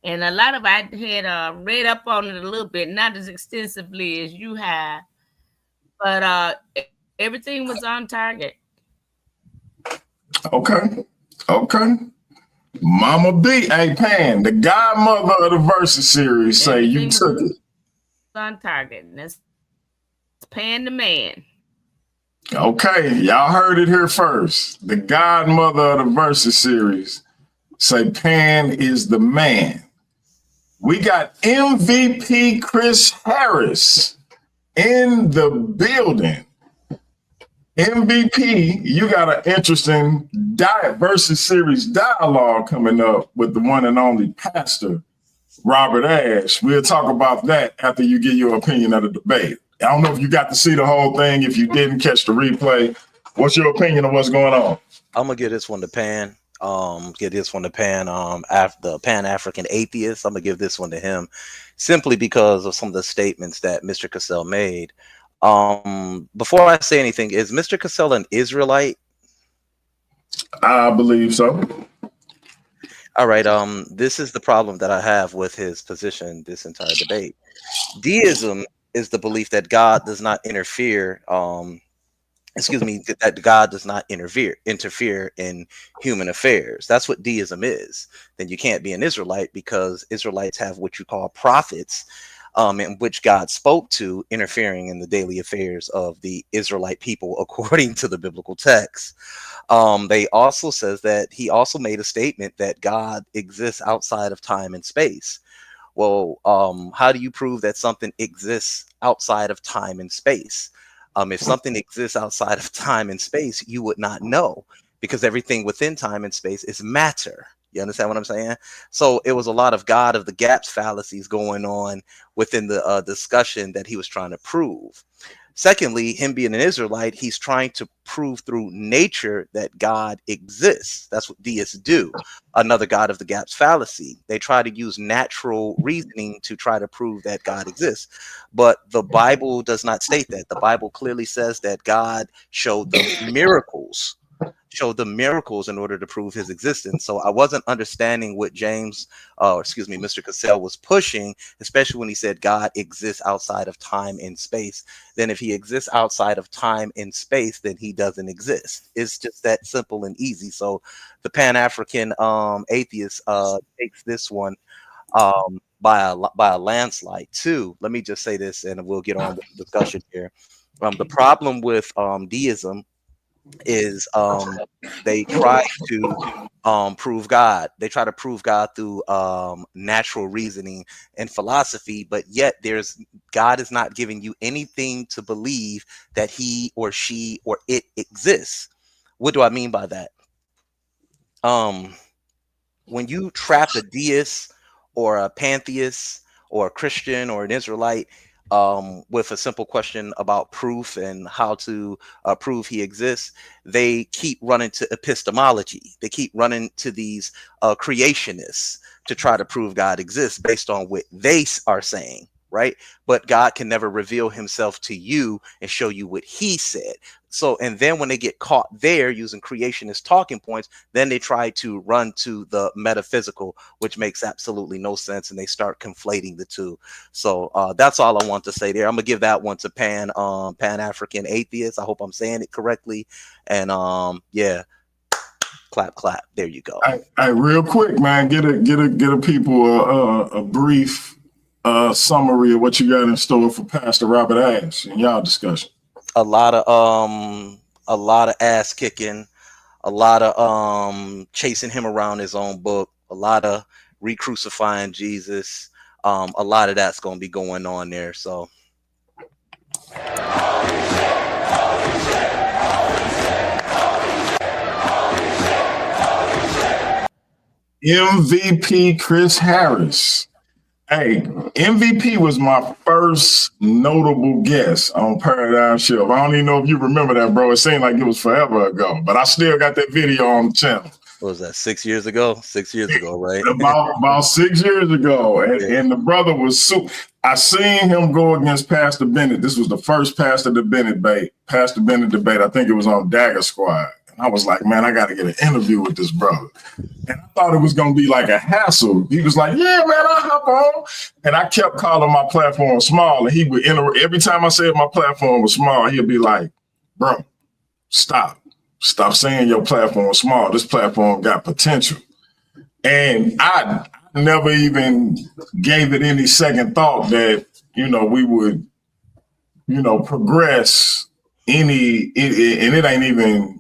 S8: And a lot of I had read up on it a little bit, not as extensively as you have, but everything was on target.
S3: Okay. Mama B, hey Pan, the godmother of the Versus series, say you took it.
S8: On target. And that's Pan the man.
S3: Okay, y'all heard it here first. The godmother of the Versus series, say Pan is the man. We got MVP Chris Harris in the building. MVP, you got an interesting Versus series dialogue coming up with the one and only Pastor Robert Ash. We'll talk about that after you give your opinion of the debate. I don't know if you got to see the whole thing. If you didn't catch the replay, what's your opinion of what's going on?
S9: I'm gonna give this one to Pan. After the Pan-African atheist, I'm gonna give this one to him, simply because of some of the statements that Mr. Cassel made. Before I say anything, is Mr. Cassel an Israelite?
S3: I believe so.
S9: All right. This is the problem that I have with his position this entire debate. Deism is the belief that God does not interfere. That God does not interfere in human affairs. That's what deism is. Then you can't be an Israelite, because Israelites have what you call prophets, in which God spoke to, interfering in the daily affairs of the Israelite people according to the biblical text. They also says that he also made a statement that God exists outside of time and space. Well, how do you prove that something exists outside of time and space? If something exists outside of time and space, you would not know, because everything within time and space is matter. You understand what I'm saying? So it was a lot of God of the gaps fallacies going on within the discussion that he was trying to prove. Secondly, him being an Israelite, he's trying to prove through nature that God exists. That's what deists do. Another God of the gaps fallacy. They try to use natural reasoning to try to prove that God exists. But the Bible does not state that. The Bible clearly says that God showed them miracles. In order to prove his existence. So I wasn't understanding what Mr. Cassel was pushing, especially when he said God exists outside of time and space. Then if he exists outside of time and space, then he doesn't exist. It's just that simple and easy. So the Pan-African atheist takes this one by a landslide too. Let me just say this, and we'll get on with the discussion here. The problem with deism is they try to prove God. They try to prove God through natural reasoning and philosophy, but yet God is not giving you anything to believe that he or she or it exists. What do I mean by that? When you trap a deist or a pantheist or a Christian or an Israelite with a simple question about proof and how to prove he exists, they keep running to epistemology. They keep running to these creationists to try to prove God exists based on what they are saying, right? But God can never reveal himself to you and show you what he said. So, and then when they get caught there using creationist talking points, then they try to run to the metaphysical, which makes absolutely no sense, and they start conflating the two. So that's all I want to say there. I'm gonna give that one to Pan-African atheist. I hope I'm saying it correctly. And yeah, clap, clap. There you go.
S3: I real quick, man, get a people a brief summary of what you got in store for Pastor Robert Ash in y'all discussion.
S9: A lot of ass kicking, a lot of chasing him around his own book, a lot of re-crucifying Jesus. A lot of that's going to be going on there. So
S3: MVP Chris Harris. Hey, MVP was my first notable guest on Paradigm Shift. I don't even know if you remember that, bro. It seemed like it was forever ago, but I still got that video on the channel.
S9: What was that, 6 years ago? 6 years ago, right?
S3: about 6 years ago. And the brother was I seen him go against Pastor Bennett. This was the first Pastor Bennett debate. I think it was on Dagger Squad. I was like, man, I got to get an interview with this brother. And I thought it was going to be like a hassle. He was like, yeah, man, I'll hop on. And I kept calling my platform small. And he would every time I said my platform was small, he'd be like, bro, stop saying your platform was small. This platform got potential. And I never even gave it any second thought that, we would, progress and it ain't even,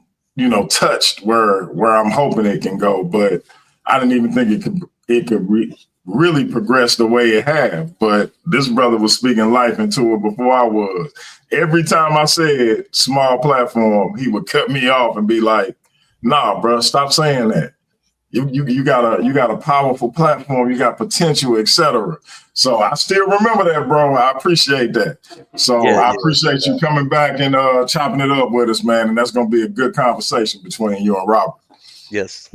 S3: touched where I'm hoping it can go, but I didn't even think it could really progress the way it have. But this brother was speaking life into it before I was. Every time I said small platform, he would cut me off and be like, nah, bro, stop saying that. You got a powerful platform, you got potential, etc. So I still remember that, bro. I appreciate that. So
S9: Yeah,
S3: I
S9: yeah,
S3: appreciate you coming back and chopping it up with us, man. And that's gonna be a good conversation between you and Robert.
S9: yes.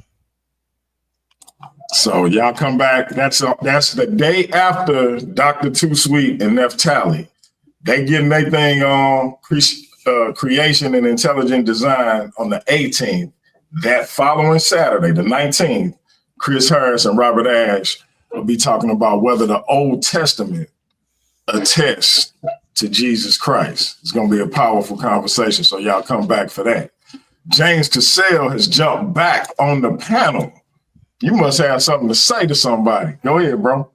S3: So y'all come back. That's the day after Dr. Too Sweet and Neftali. They getting their thing on creation and intelligent design on the 18th. That following Saturday, the 19th, Chris Harris and Robert Ash will be talking about whether the Old Testament attests to Jesus Christ. It's going to be a powerful conversation, so y'all come back for that. James Cassel has jumped back on the panel. You must have something to say to somebody. Go ahead, bro.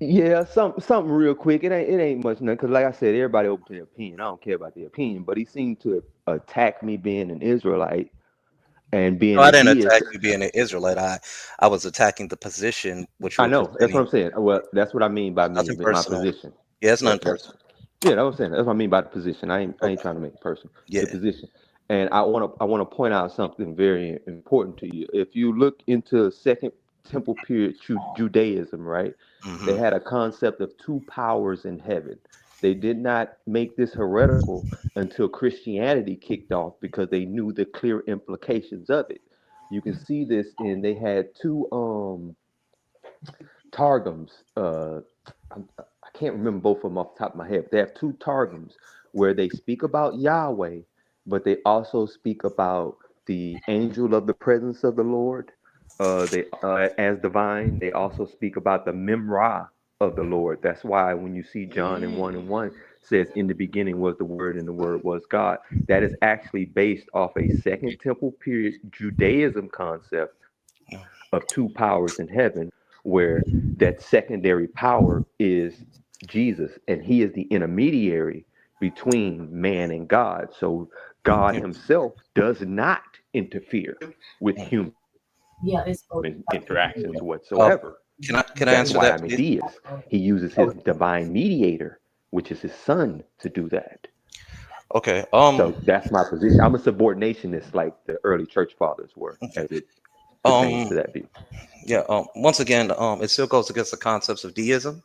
S5: Yeah, something real quick. It ain't much nothing because, like I said, everybody open to their opinion. I don't care about their opinion, but he seemed to attack me being an Israelite and being
S9: No, I
S5: a
S9: didn't
S5: deist.
S9: attack you being an Israelite. I was attacking the position which you
S5: I
S9: were
S5: know that's what
S9: presenting.
S5: I'm saying. Well, that's what I mean by me
S9: Nothing
S5: my
S9: personal.
S5: position.
S9: Yeah, it's nothing
S5: That, that,
S9: personal.
S5: yeah, that's what I'm saying. That's what I mean by the position. I ain't trying to make it personal.
S9: Yeah.
S5: The position, and I want to point out something very important to you. If you look into Second Temple period Judaism, right? They
S9: Mm-hmm.
S5: had a concept of two powers in heaven. They did not make this heretical until Christianity kicked off because they knew the clear implications of it. You can see this in they had two targums. I can't remember both of them off the top of my head. But they have two targums where they speak about Yahweh, but they also speak about the angel of the presence of the Lord. They as divine. They also speak about the Memra of the Lord. That's why when you see John in 1:1 says, "In the beginning was the Word, and the Word was God." That is actually based off a Second Temple period Judaism concept of two powers in heaven, where that secondary power is Jesus, and he is the intermediary between man and God. So God himself does not interfere with human interactions
S9: Uh,
S5: whatsoever.
S9: can I
S5: That's
S9: answer
S5: why
S9: that,
S5: I'm a
S9: please?
S5: deist. He uses his divine mediator, which is his son, to do that.
S9: Okay.
S5: So that's my position. I'm a subordinationist like the early church fathers were,
S9: Okay.
S5: as it pertains to that view.
S9: Yeah. Once again, it still goes against the concepts of deism.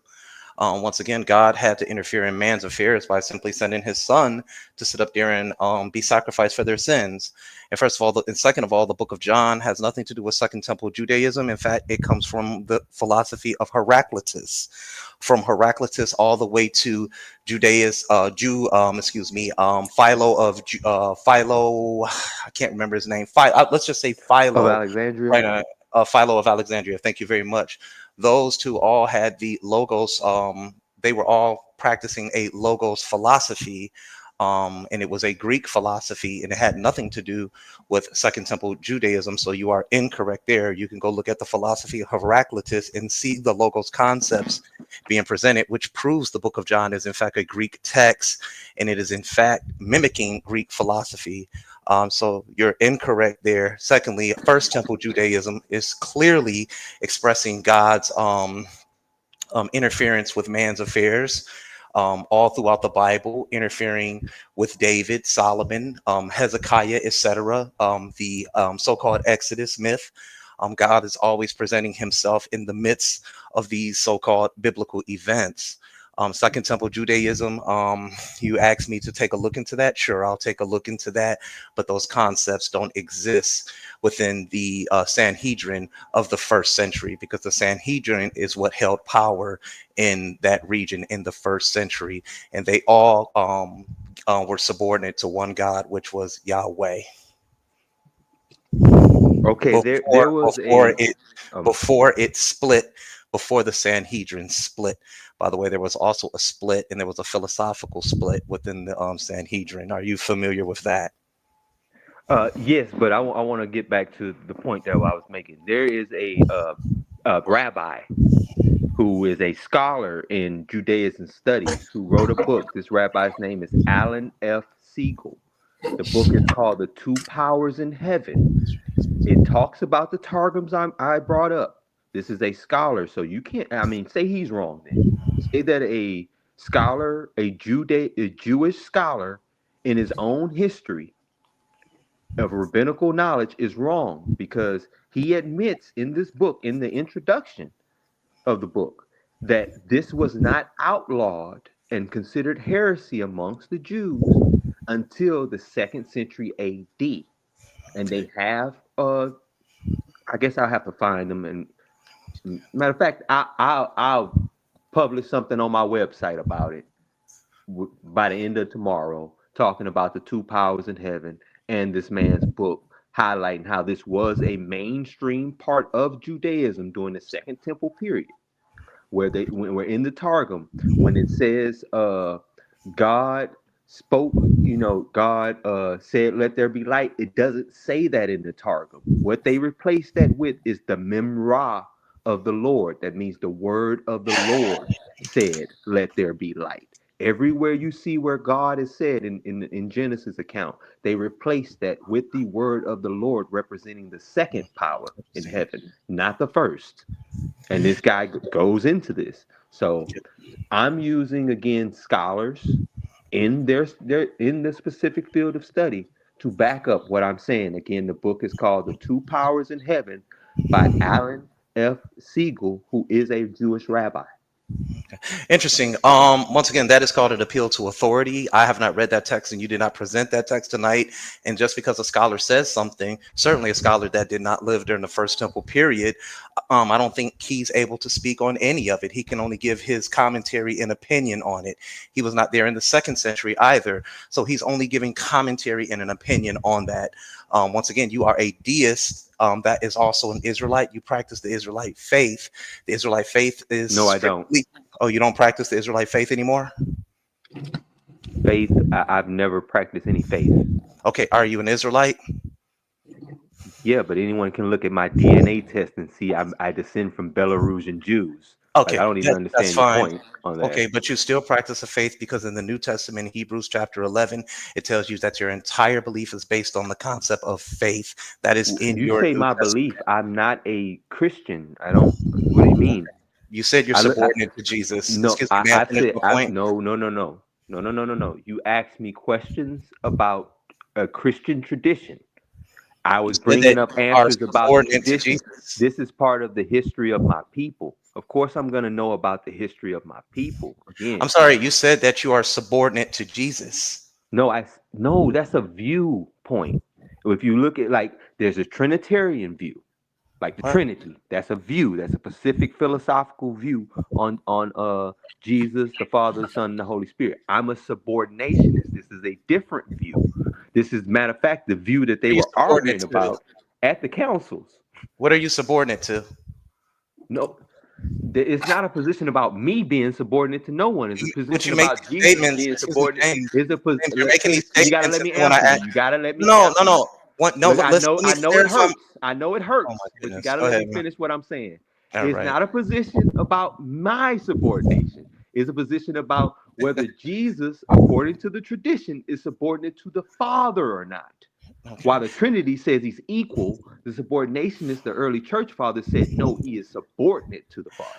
S9: Once again, God had to interfere in man's affairs by simply sending his son to sit up there and be sacrificed for their sins. And first of all, and second of all, the book of John has nothing to do with Second Temple Judaism. In fact, it comes from the philosophy of Heraclitus. From Heraclitus all the way to Philo, I can't remember his name. Let's just say
S5: Of
S9: Philo,
S5: Alexandria.
S9: right? Philo of Alexandria. Thank you very much. Those two all had the logos. They were all practicing a logos philosophy, and it was a Greek philosophy, and it had nothing to do with Second Temple Judaism. So you are incorrect there. You can go look at the philosophy of Heraclitus and see the logos concepts being presented, which proves the Book of John is in fact a Greek text, and it is in fact mimicking Greek philosophy. So you're incorrect there. Secondly, First Temple Judaism is clearly expressing God's interference with man's affairs all throughout the Bible, interfering with David, Solomon, Hezekiah, etc. The so-called Exodus myth. God is always presenting himself in the midst of these so-called biblical events. Second Temple Judaism, you asked me to take a look into that. Sure, I'll take a look into that. But those concepts don't exist within the Sanhedrin of the first century, because the Sanhedrin is what held power in that region in the first century. And they all were subordinate to one God, which was Yahweh.
S5: Okay, there
S9: Before,
S5: was
S9: before
S5: a
S9: it
S5: um,
S9: before it split, before the Sanhedrin split. By the way, there was also a split, and there was a philosophical split within the Sanhedrin. Are you familiar with that?
S5: yes, but I want to get back to the point that I was making. There is a rabbi who is a scholar in Judaism studies who wrote a book. This rabbi's name is Alan F. Siegel. The book is called The Two Powers in Heaven. It talks about the targums I brought up. This is a scholar, so you can't. I mean, say he's wrong. Then say that a scholar, a Jewish scholar, in his own history, of rabbinical knowledge is wrong, because he admits in this book, in the introduction of the book, that this was not outlawed and considered heresy amongst the Jews until the 2nd century AD. And they have, I guess I'll have to find them. And matter of fact, I'll publish something on my website about it by the end of tomorrow, talking about the 2 powers in heaven and this man's book, highlighting how this was a mainstream part of Judaism during the Second Temple period, where when we're in the Targum, when it says God spoke, God said, let there be light. It doesn't say that in the Targum. What they replaced that with is the Memra of the Lord. That means the word of the Lord said, let there be light. Everywhere you see where God is said in Genesis account, they replaced that with the word of the Lord, representing the 2nd power in heaven, not the 1st. And this guy goes into this. So I'm using, again, scholars in their in the specific field of study to back up what I'm saying. Again, the book is called The 2 Powers in Heaven by Alan F. Siegel, who is a Jewish rabbi.
S9: Interesting. Once again, that is called an appeal to authority. I have not read that text, and you did not present that text tonight. And just because a scholar says something, certainly a scholar that did not live during the First Temple period, I don't think he's able to speak on any of it. He can only give his commentary and opinion on it. He was not there in the 2nd century either, so he's only giving commentary and an opinion on that. Once again, you are a deist. That is also an Israelite. You practice the Israelite faith. The Israelite faith is
S5: No, I don't.
S9: Oh, you don't practice the Israelite faith anymore?
S5: Faith, I've never practiced any faith.
S9: Okay, are you an Israelite?
S5: Yeah, but anyone can look at my DNA test and see I descend from Belarusian Jews.
S9: Okay,
S5: I don't even understand
S9: that's
S5: your
S9: fine.
S5: point on that.
S9: Okay, but you still practice a faith, because in the New Testament, Hebrews chapter 11, it tells you that your entire belief is based on the concept of faith that is in
S5: You
S9: your
S5: say
S9: New
S5: my
S9: Testament.
S5: belief. I'm not a Christian. I don't. What do you mean?
S9: You said you're subordinate to Jesus.
S5: No,
S9: Excuse me, may I finish my point?
S5: No. You asked me questions about a Christian tradition. I was bringing up answers about the tradition. This is part of the history of my people. Of course, I'm going to know about the history of my people. Again,
S9: I'm sorry, you said that you are subordinate to Jesus.
S5: No, that's a viewpoint. If you look at, like, there's a Trinitarian view, like the Trinity. That's a view. That's a specific philosophical view on Jesus, the Father, the Son, and the Holy Spirit. I'm a subordinationist. This is a different view. This is, matter of fact, the view that they were arguing about at the councils.
S9: What are you subordinate to?
S5: No, it's not a position about me being subordinate to no one. It's a position about Jesus being subordinate.
S9: You're making these statements.
S5: You gotta let me answer you. You gotta let me.
S9: No.
S5: Look, I know it hurts. I know it hurts, but you gotta let me finish what I'm saying. It's not a position about my subordination. It's a position about whether Jesus, according to the tradition, is subordinate to the Father or not. Okay. While the Trinity says he's equal, the subordinationist, the early church fathers, said no, he is subordinate to the Father.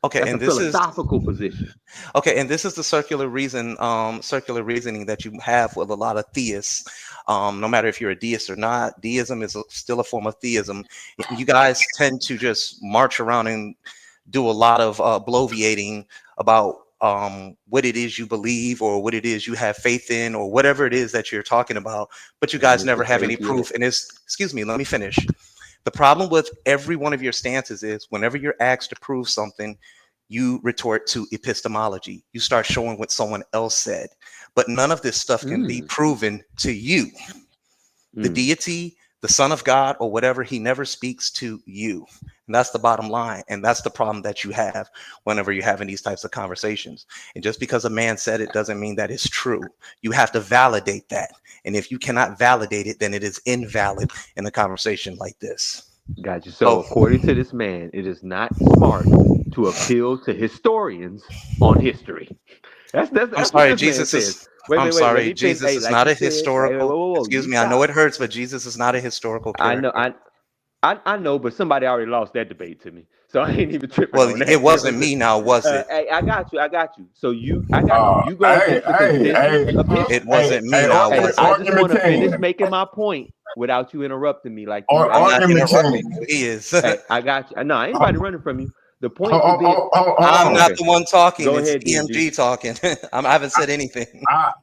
S9: Okay,
S5: that's
S9: and
S5: a philosophical position.
S9: Okay, and this is the circular reasoning that you have with a lot of theists. No matter if you're a deist or not, deism is still a form of theism. You guys tend to just march around and do a lot of bloviating about what it is you believe, or what it is you have faith in, or whatever it is that you're talking about, but you guys never have any proof. And excuse me, let me finish. The problem with every one of your stances is whenever you're asked to prove something, you retort to epistemology. You start showing what someone else said, but none of this stuff can be proven to you. The deity, the Son of God, or whatever, he never speaks to you. And that's the bottom line. And that's the problem that you have whenever you're having these types of conversations. And just because a man said it doesn't mean that it's true. You have to validate that. And if you cannot validate it, then it is invalid in a conversation like this.
S5: Gotcha. So according to this man, it is not smart to appeal to historians on history. That's
S9: I'm sorry, Jesus is. I'm sorry, Jesus is not a historical. Excuse me, I know it hurts, but Jesus is not a historical character.
S5: I know, but somebody already lost that debate to me, so I ain't even tripping.
S9: Well, it wasn't me now, was it?
S5: Hey, I got you. So you go against the consensus opinion.
S9: It wasn't me now.
S5: I just want to finish making my point. without you interrupting me like you.
S9: I'm not
S3: Argument
S9: interrupting
S3: King.
S9: you. He is.
S5: Hey, I got you. No, anybody running from you. The point
S3: Oh,
S5: to be.
S9: I'm not
S5: Okay.
S9: the one talking.
S5: Go
S9: It's
S5: ahead, DMG.
S9: DMG talking. I haven't said anything.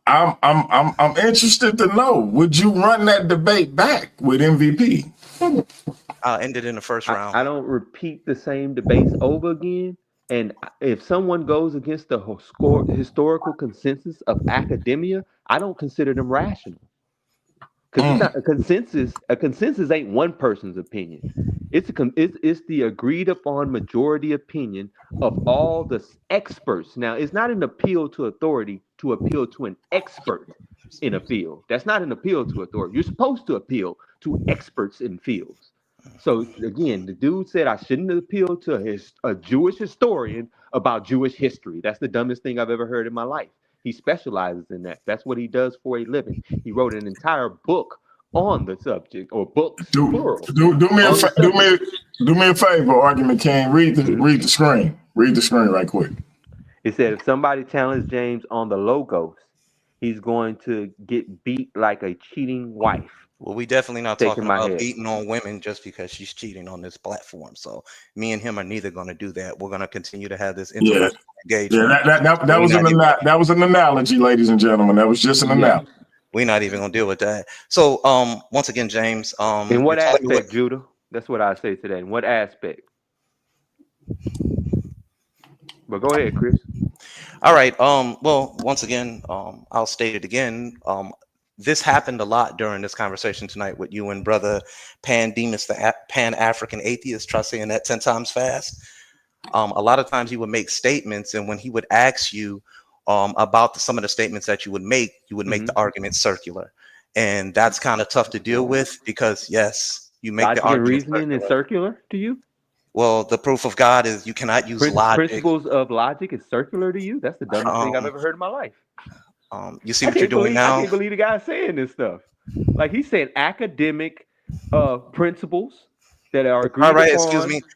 S3: I'm interested to know. Would you run that debate back with MVP?
S9: I'll end it in the first round.
S5: I don't repeat the same debates over again. And if someone goes against the historical consensus of academia, I don't consider them rational. Because it's not a consensus. A consensus ain't one person's opinion. It's the agreed upon majority opinion of all the experts. Now, it's not an appeal to authority to appeal to an expert in a field. That's not an appeal to authority. You're supposed to appeal to experts in fields. So again, the dude said I shouldn't appeal to a Jewish historian about Jewish history. That's the dumbest thing I've ever heard in my life. He specializes in that. That's what he does for a living. He wrote an entire book on the subject, or books plural.
S3: Do me a favor, Argument King. Read the screen. Read the screen right quick.
S5: It said if somebody challenges James on the logos, he's going to get beat like a cheating wife.
S9: Well, we definitely not
S5: Shaking
S9: talking
S5: my
S9: about
S5: head.
S9: beating on women just because she's cheating on this platform. So me and him are neither going to do that. We're going to continue to have this intellectual engagement.
S3: Yeah, that was an analogy, ladies and gentlemen. That was just an analogy.
S9: We're not even going to deal with that. So once again, James.
S5: In what aspect, Judah? That's what I say today. In what aspect? But go ahead, Chris.
S9: All right. Well, once again, I'll state it again. This happened a lot during this conversation tonight with you and brother Demus, the Pan-African atheist. Try saying that 10 times fast. A lot of times he would make statements, and when he would ask you about some of the statements that you would make the argument circular. And that's kind of tough to deal with because, yes, you make
S5: logic
S9: the argument
S5: and reasoning is circular to you?
S9: Well, the proof of God is you cannot use logic.
S5: Principles of logic is circular to you? That's the dumbest thing I've ever heard in my life.
S9: You see what you're doing now?
S5: I can't believe the guy's saying this stuff. Like he's saying academic principles that are agreed upon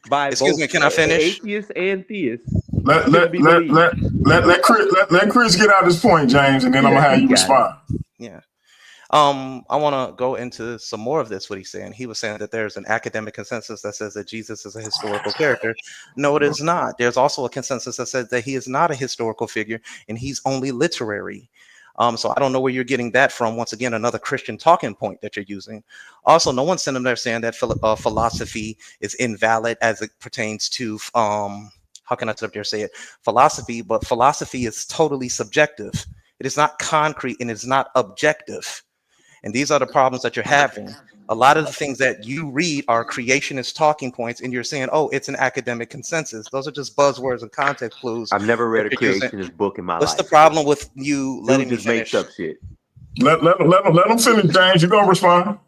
S5: by both
S9: can I finish?
S5: Atheists and theists.
S3: Let Chris get out his point, James, and then I'm gonna have you respond.
S9: Yeah. I want to go into some more of this. What he's saying. He was saying that there's an academic consensus that says that Jesus is a historical character. No, it is not. There's also a consensus that says that he is not a historical figure and he's only literary. So I don't know where you're getting that from. Once again, another Christian talking point that you're using. Also, no one's sitting there saying that philosophy is invalid as it pertains to how can I sit up there say it? Philosophy, but philosophy is totally subjective. It is not concrete and it's not objective. And these are the problems that you're having. A lot of the things that you read are creationist talking points, and you're saying, oh, it's an academic consensus. Those are just buzzwords and context clues.
S5: I've never read a creationist book in my life.
S9: What's the problem with you letting me finish?
S5: Makes up shit.
S3: Let him finish, James. You're going to respond.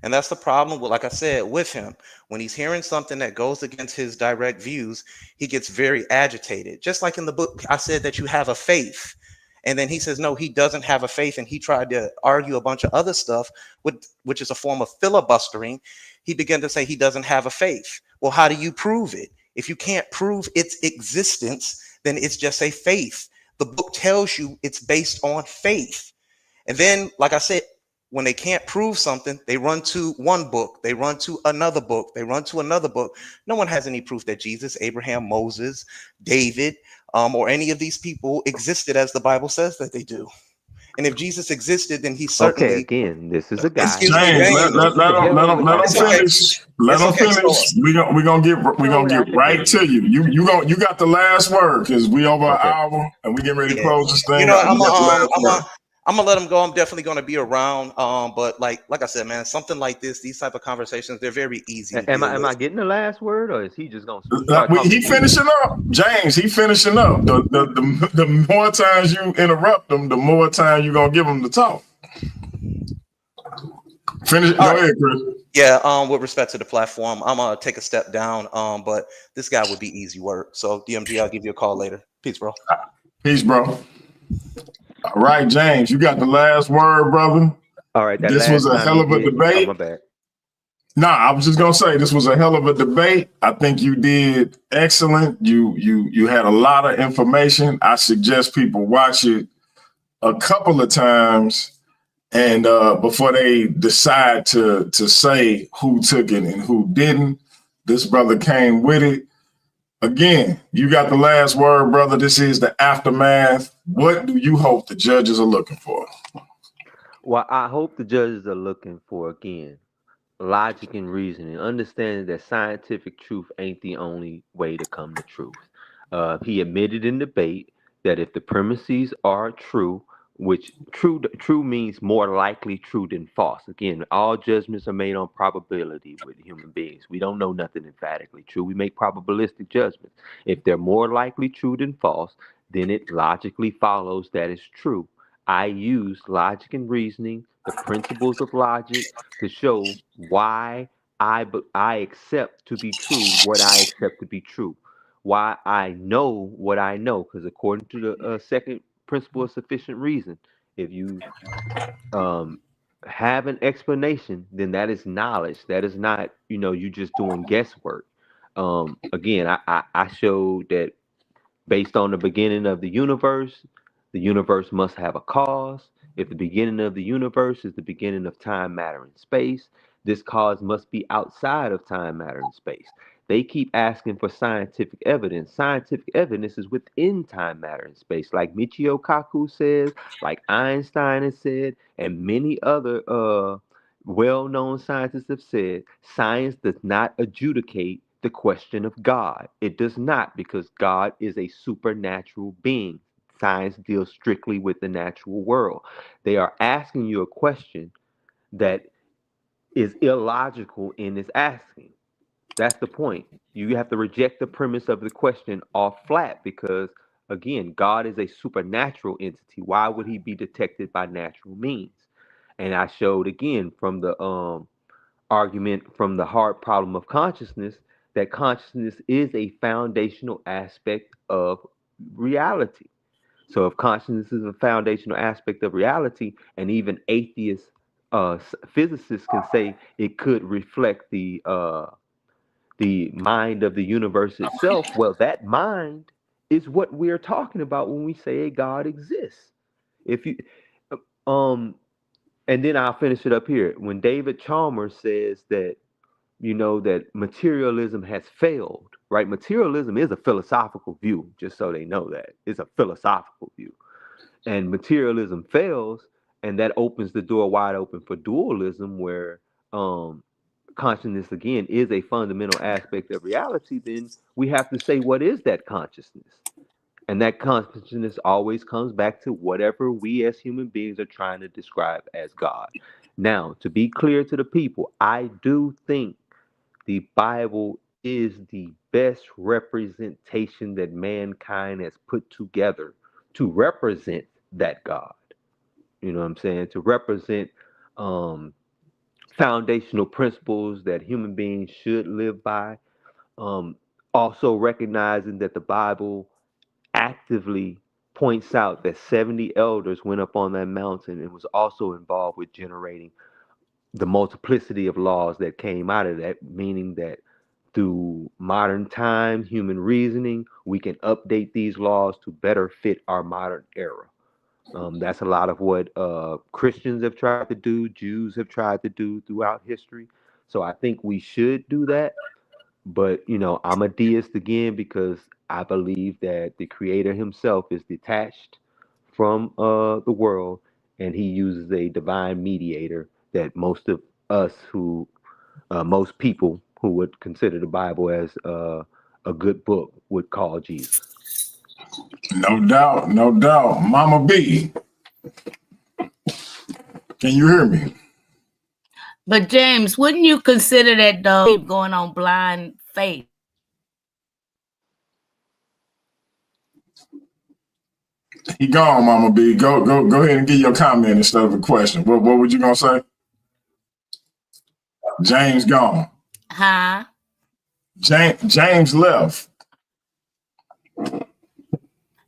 S9: And that's the problem with, like I said, with him. When he's hearing something that goes against his direct views, he gets very agitated. Just like in the book, I said that you have a faith. And then he says, no, he doesn't have a faith. And he tried to argue a bunch of other stuff, which is a form of filibustering. He began to say he doesn't have a faith. Well, how do you prove it? If you can't prove its existence, then it's just a faith. The book tells you it's based on faith. And then, like I said, when they can't prove something, they run to one book, they run to another book, they run to another book. No one has any proof that Jesus, Abraham, Moses, David, or any of these people existed as the Bible says that they do. And if Jesus existed, then he certainly.
S5: Okay, again, this is a guy.
S3: James, let him finish. Let him finish. We're gonna get right to you. You got the last word because we over an hour and we getting ready to close this thing.
S9: You know, I'm gonna let him go. I'm definitely gonna be around. But like I said, man, something like this, these type of conversations, they're very easy.
S5: Am I getting the last word, or is he just gonna?
S3: He finishing up, James. He finishing up. The more times you interrupt them, the more time you gonna give them to talk. Finish. Go ahead, Chris.
S9: Yeah. With respect to the platform, I'm gonna take a step down. But this guy would be easy work. So DMG, I'll give you a call later. Peace, bro.
S3: Peace, bro. All right, James, you got the last word, brother.
S5: All right.
S3: This was a hell of a debate.
S5: Oh, my bad.
S3: Nah, I was just gonna say this was a hell of a debate. I think you did excellent. You had a lot of information. I suggest people watch it a couple of times And before they decide to say who took it and who didn't, this brother came with it. Again, you got the last word, brother. This is the aftermath. What do you hope the judges are looking for?
S5: Well, I hope the judges are looking for, again, logic and reasoning, understanding that scientific truth ain't the only way to come to truth. He admitted in debate that if the premises are true, which true means more likely true than false. Again, all judgments are made on probability with human beings. We don't know nothing emphatically true. We make probabilistic judgments. If they're more likely true than false, then it logically follows that it's true. I use logic and reasoning, the principles of logic, to show why I accept to be true what I accept to be true, why I know what I know. Because according to the second principle of sufficient reason, if you um, have an explanation, then that is knowledge. That is not, you just doing guesswork. Again, I showed that based on the beginning of the universe must have a cause. If the beginning of the universe is the beginning of time, matter, and space, this cause must be outside of time, matter, and space. They keep asking for scientific evidence. Scientific evidence is within time, matter, and space, like Michio Kaku says, like Einstein has said, and many other well-known scientists have said. Science does not adjudicate the question of God. It does not, because God is a supernatural being. Science deals strictly with the natural world. They are asking you a question that is illogical in its asking. That's the point. You have to reject the premise of the question off flat because, again, God is a supernatural entity. Why would he be detected by natural means? And I showed again from the argument from the hard problem of consciousness that consciousness is a foundational aspect of reality. So if consciousness is a foundational aspect of reality, and even atheist physicists can say it could reflect the mind of the universe itself, well, that mind is what we're talking about when we say a God exists. If you um and then I'll finish it up here. When David Chalmers says that that materialism has failed, right? Materialism is a philosophical view, just so they know that. It's a philosophical view. And materialism fails, and that opens the door wide open for dualism, where consciousness, again, is a fundamental aspect of reality. Then we have to say, what is that consciousness? And that consciousness always comes back to whatever we as human beings are trying to describe as God. Now, to be clear to the people, I do think the Bible is the best representation that mankind has put together to represent that God. You know what I'm saying? To represent um, foundational principles that human beings should live by. Um, Also recognizing that the Bible actively points out that 70 elders went up on that mountain and was also involved with generating the multiplicity of laws that came out of that, meaning that through modern time, human reasoning, we can update these laws to better fit our modern era. That's a lot of what Christians have tried to do, Jews have tried to do throughout history. So I think we should do that. But, I'm a deist again because I believe that the creator himself is detached from the world, and he uses a divine mediator that most people who would consider the Bible as a good book would call Jesus.
S3: No doubt, no doubt. Mama B, can you hear me?
S8: But James, wouldn't you consider that though going on blind faith?
S3: He gone, Mama B. Go ahead and give your comment instead of a question. What were you gonna say? James gone.
S8: Huh?
S3: James left.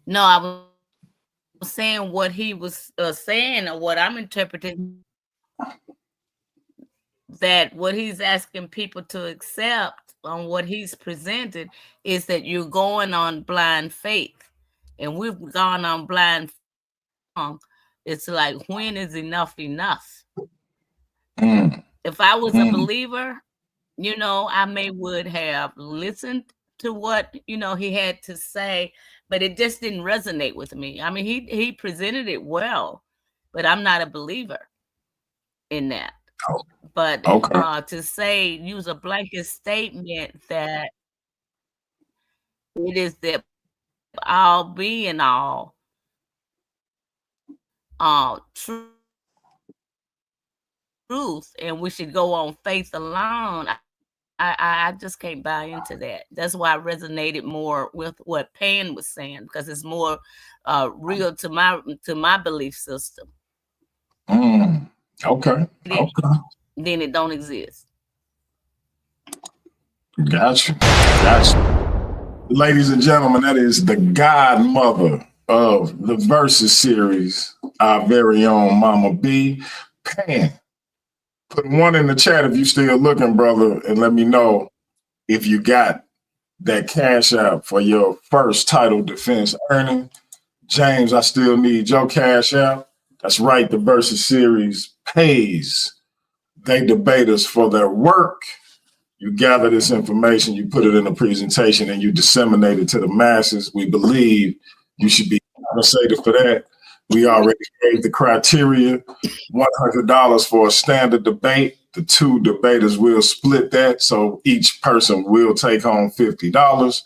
S8: No, I was saying what he was saying, or what I'm interpreting, that what he's asking people to accept on what he's presented is that you're going on blind faith, and we've gone on blind faith. It's like, when is enough enough?
S3: Mm.
S8: If I was a
S3: Mm.
S8: believer, I may would have listened to what, he had to say, but it just didn't resonate with me. I mean, he presented it well, but I'm not a believer in that.
S3: Oh,
S8: But
S3: okay.
S8: to say, use a blanket statement that it is the all being all truth, and we should go on faith alone. I just can't buy into that. That's why I resonated more with what Pan was saying, because it's more real to my belief system.
S3: Mm. Okay. Okay.
S8: Then it don't exist.
S3: Gotcha. Gotcha. Ladies and gentlemen, that is the godmother of the Versus series, our very own Mama B. Pan. Put one in the chat if you still looking, brother, and let me know if you got that cash out for your first title defense earning. James, I still need your cash out. That's right, the Versus series pays. They debate us for their work. You gather this information, you put it in a presentation, and you disseminate it to the masses. We believe you should be compensated for that. We already gave the criteria, $100 for a standard debate. The two debaters will split that, so each person will take home $50.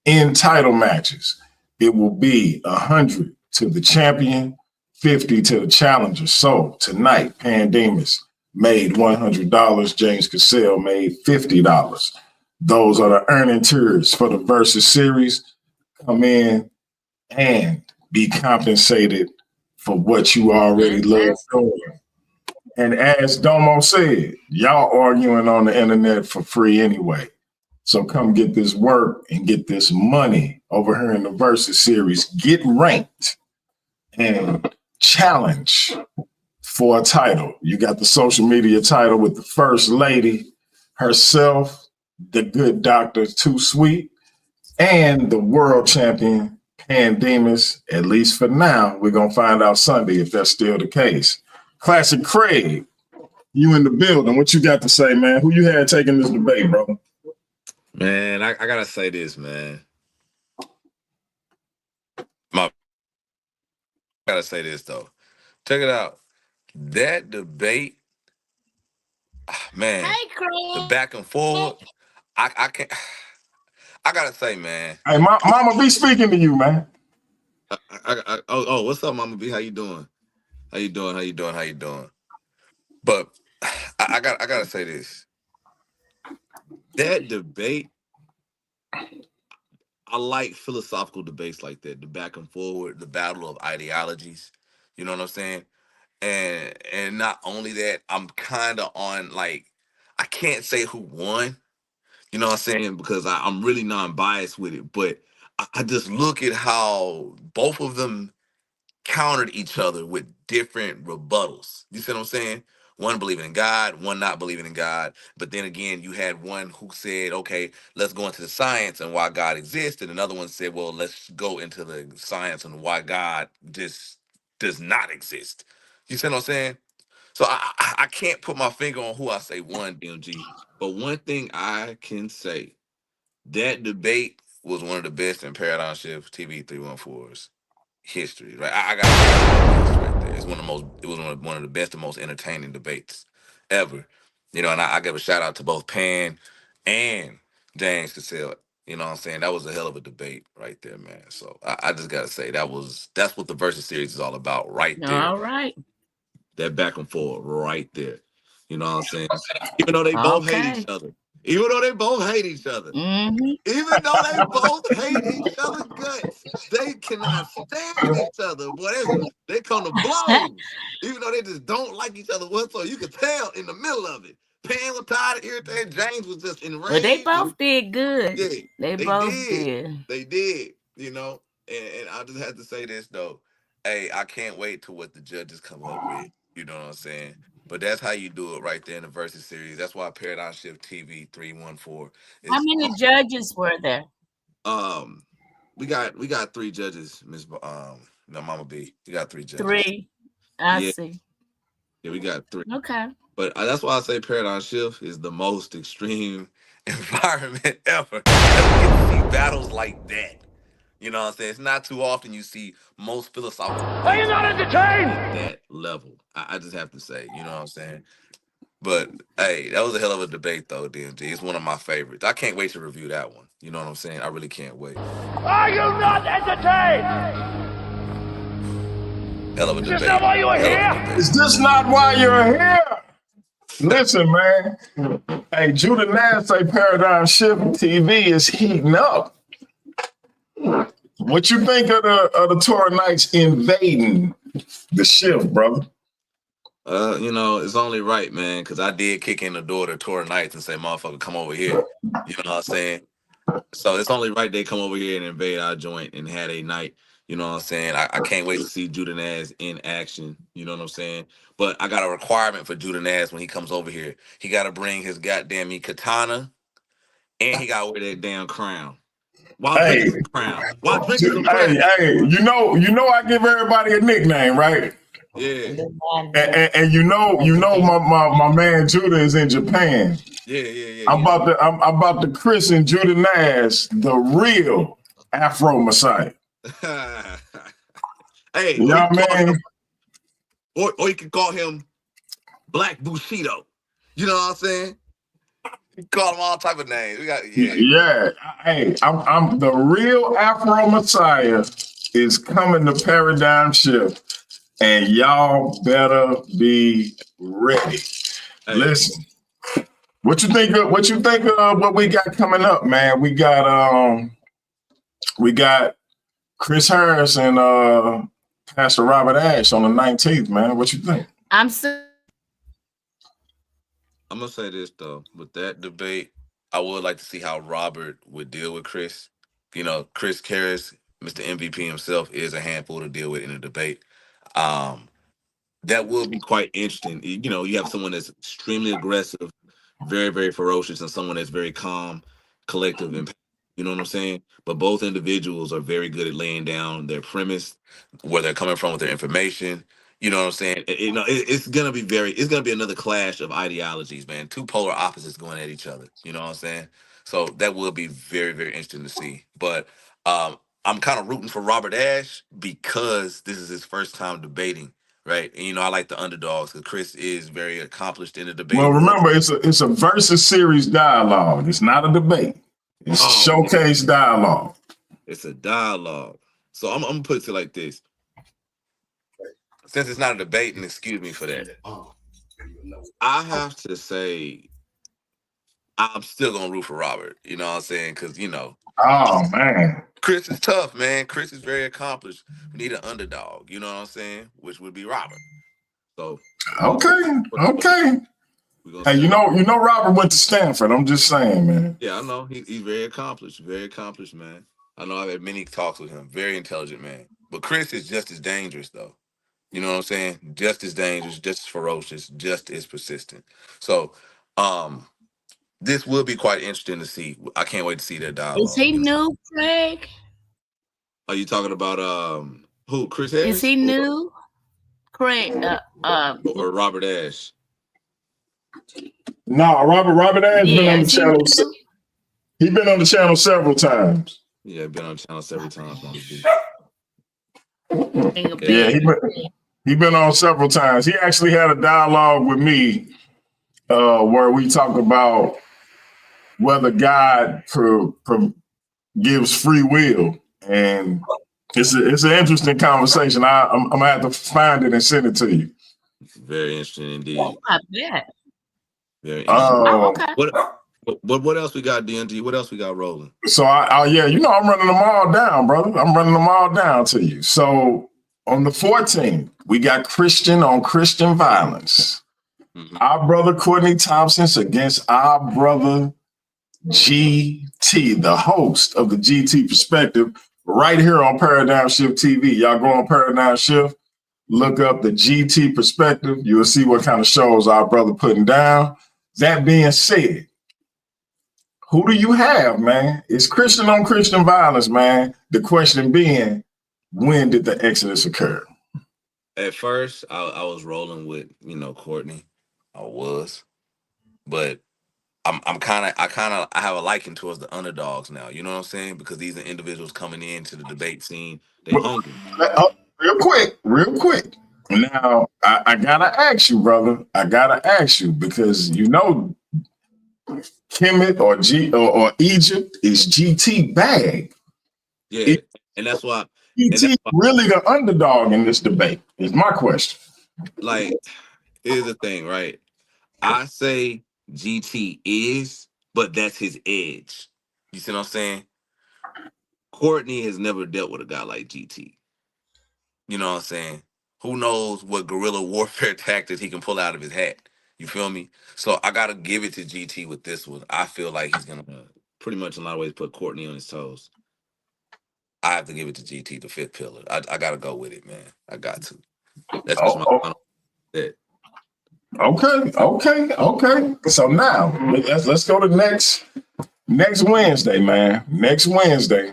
S3: In title matches, it will be 100 to the champion, 50 to the challenger. So tonight, Demus made $100. James Cassel made $50. Those are the earning tiers for the Versus series. Come in and be compensated for what you already love doing. And as Domo said, y'all arguing on the internet for free anyway. So come get this work and get this money over here in the Versus series. Get ranked and challenge for a title. You got the social media title with the first lady herself, the good doctor, Too Sweet, and the world champion, Demus. At least for now, we're going to find out Sunday if that's still the case. Classic Craig, you in the building. What you got to say, man? Who you had taking this debate, brother?
S10: Man, I got to say this, man. I got to say this, though. Check it out. That debate, man, the back and forward, I can't. I gotta say, man.
S3: Hey, Mama B speaking to you, man.
S10: What's up, Mama B? How you doing? How you doing? But I gotta say this. That debate, I like philosophical debates like that. The back and forward, the battle of ideologies. You know what I'm saying? And not only that, I'm kind of on, like, I can't say who won. You know what I'm saying? Because I'm really non-biased with it. But I just look at how both of them countered each other with different rebuttals. You see what I'm saying? One believing in God, one not believing in God. But then again, you had one who said, okay, let's go into the science and why God exists. And another one said, well, let's go into the science and why God just does not exist. You see what I'm saying? So I can't put my finger on who I say won, DMG. But one thing I can say, that debate was one of the best in Paradigm Shift TV 314's history. Right, I got right there. It's one of the most. It was one of the best and most entertaining debates ever. And I give a shout out to both Pan and James Cassell. You know what I'm saying? That was a hell of a debate right there, man. So I just gotta say that's what the Versus series is all about, right there.
S8: All right.
S10: That back and forth right there. You know what I'm saying? Even though they both hate each other. Even though they both hate each other.
S8: Mm-hmm.
S10: Even though they both hate each other's guts. They cannot stand each other. Boy, they come to blows. Even though they just don't like each other whatsoever. You could tell in the middle of it. Pan was tired of irritating. James was just enraged.
S8: Well, they both did good.
S10: Yeah,
S8: they both did.
S10: They did, And I just have to say this, though. Hey, I can't wait to what the judges come up with. You know what I'm saying? But that's how you do it right there in the Versus series. That's why Paradigm Shift TV 314 is.
S8: How many judges were there?
S10: We got 3 judges, Miss Mama B. We got 3 judges.
S8: 3. I
S10: Yeah,
S8: see.
S10: yeah, we got 3.
S8: Okay.
S10: But that's why I say paradigm shift is the most extreme environment ever because we get to see battles like that. You know what I'm saying? It's not too often you see most philosophical debates being at that level. I just have to say, you know what I'm saying? But hey, that was a hell of a debate though, DMG. It's one of my favorites. I can't wait to review that one. You know what I'm saying? I really can't wait.
S1: Are you not entertained?
S10: Hell of a
S1: Is this not
S10: debate.
S1: why you are
S10: Hell of a
S1: here?
S10: debate.
S3: Is this not why you're here? Listen, man. Hey, Judah Nash say Paradigm Shift TV is heating up. What you think of the Torah Knights invading the shift, brother?
S10: You know, it's only right, man, because I did kick in the door to Torah Knights and say, motherfucker, come over here. You know what I'm saying? So it's only right they come over here and invade our joint and had a night. You know what I'm saying? I can't wait to see Judah Nash in action. You know what I'm saying? But I got a requirement for Judah Nash when he comes over here. He got to bring his goddamn katana and he got to wear that damn crown. While
S3: Hey,
S10: drinking some crown. While drinking some
S3: hey,
S10: crown.
S3: hey, you know, I give everybody a nickname, right?
S10: Yeah.
S3: And you know, my man Judah is in Japan.
S10: Yeah, yeah, yeah.
S3: I'm about to christen Judah Nash the real Afro Messiah.
S10: Hey,
S3: You know what I mean?
S10: Or you can call him Black Bushido. You know what I'm saying? You call him all type of names. We got
S3: Yeah. Hey, I'm the real Afro Messiah is coming to Paradigm Shift, and y'all better be ready.
S10: Hey.
S3: Listen, what you think of what we got coming up, man? We got Chris Harris and Pastor Robert Ash on the 19th, man. What you think?
S8: I'm
S10: gonna say this though. With that debate, I would like to see how Robert would deal with Chris. You know, Chris Harris, Mr. MVP himself, is a handful to deal with in a debate. That will be quite interesting. You know, you have someone that's extremely aggressive, very, very ferocious, and someone that's very calm, collective, and you know what I'm saying? But both individuals are very good at laying down their premise, where they're coming from with their information. You know what I'm saying? It's gonna be it's gonna be another clash of ideologies, man. Two polar opposites going at each other. You know what I'm saying? So that will be very, very interesting to see. But I'm kind of rooting for Robert Ash because this is his first time debating, right? And I like the underdogs because Chris is very accomplished in the
S3: Well,
S10: debating world.
S3: remember, it's a versus series dialogue. It's not a debate. It's showcase dialogue.
S10: It's a dialogue. So I'm gonna put it like this. Since it's not a debate, and excuse me for that, I have to say I'm still gonna root for Robert. You know what I'm saying? Because
S3: oh man,
S10: Chris is tough, man. Chris is very accomplished. We need an underdog. You know what I'm saying? Which would be Robert. So
S3: okay. Hey, you know, Robert went to Stanford. I'm just saying, man.
S10: Yeah, I know he's very accomplished, man. I know I've had many talks with him. Very intelligent man. But Chris is just as dangerous, though. You know what I'm saying? Just as dangerous, just as ferocious, just as persistent. So, this will be quite interesting to see. I can't wait to see their dialogue.
S8: Is he new, Craig?
S10: Are you talking about who? Chris Harris?
S8: Is he new? Craig
S10: or Robert Ash?
S3: No, Robert Ash been on the channel. He's been on the channel several times.
S10: Yeah, been on the channel several times.
S3: Yeah, he been on several times. He actually had a dialogue with me where we talk about whether God gives free will, and it's an interesting conversation. I'm gonna have to find it and send it to you.
S10: It's very interesting indeed.
S8: I bet.
S10: Very interesting. Okay. What else we got, DNG? What else we got rolling?
S3: So I'm running them all down, brother. I'm running them all down to you. So on the 14th, we got Christian on Christian violence. Mm-hmm. Our brother Courtney Thompson's against our brother GT, the host of the GT Perspective, right here on Paradigm Shift TV. Y'all go on Paradigm Shift, look up the GT Perspective. You'll see what kind of shows our brother putting down. That being said, who do you have, man? It's Christian on Christian violence, man. The question being, when did the Exodus occur?
S10: At first, I was rolling with Courtney. I was, but I have a liking towards the underdogs now. You know what I'm saying? Because these are individuals coming into the debate scene. They
S3: But,
S10: hungry.
S3: real quick. Now, I gotta ask you, brother. I gotta ask you because Kemet or Egypt is GT bag.
S10: Yeah,
S3: Is
S10: and that's why. And that's
S3: GT
S10: why,
S3: really the underdog in this debate? Is my question.
S10: like, here's the thing, right? I say GT is, but that's his edge. You see what I'm saying? Courtney has never dealt with a guy like GT. You know what I'm saying? Who knows what guerrilla warfare tactics he can pull out of his hat? You feel me? So I gotta give it to GT with this one. I feel like he's gonna pretty much in a lot of ways put Courtney on his toes. I have to give it to GT, the fifth pillar. I gotta go with it, man. I got to. That's just
S3: Oh,
S10: my
S3: oh,
S10: final bet.
S3: okay. So now let's go to next Wednesday, man. Next Wednesday.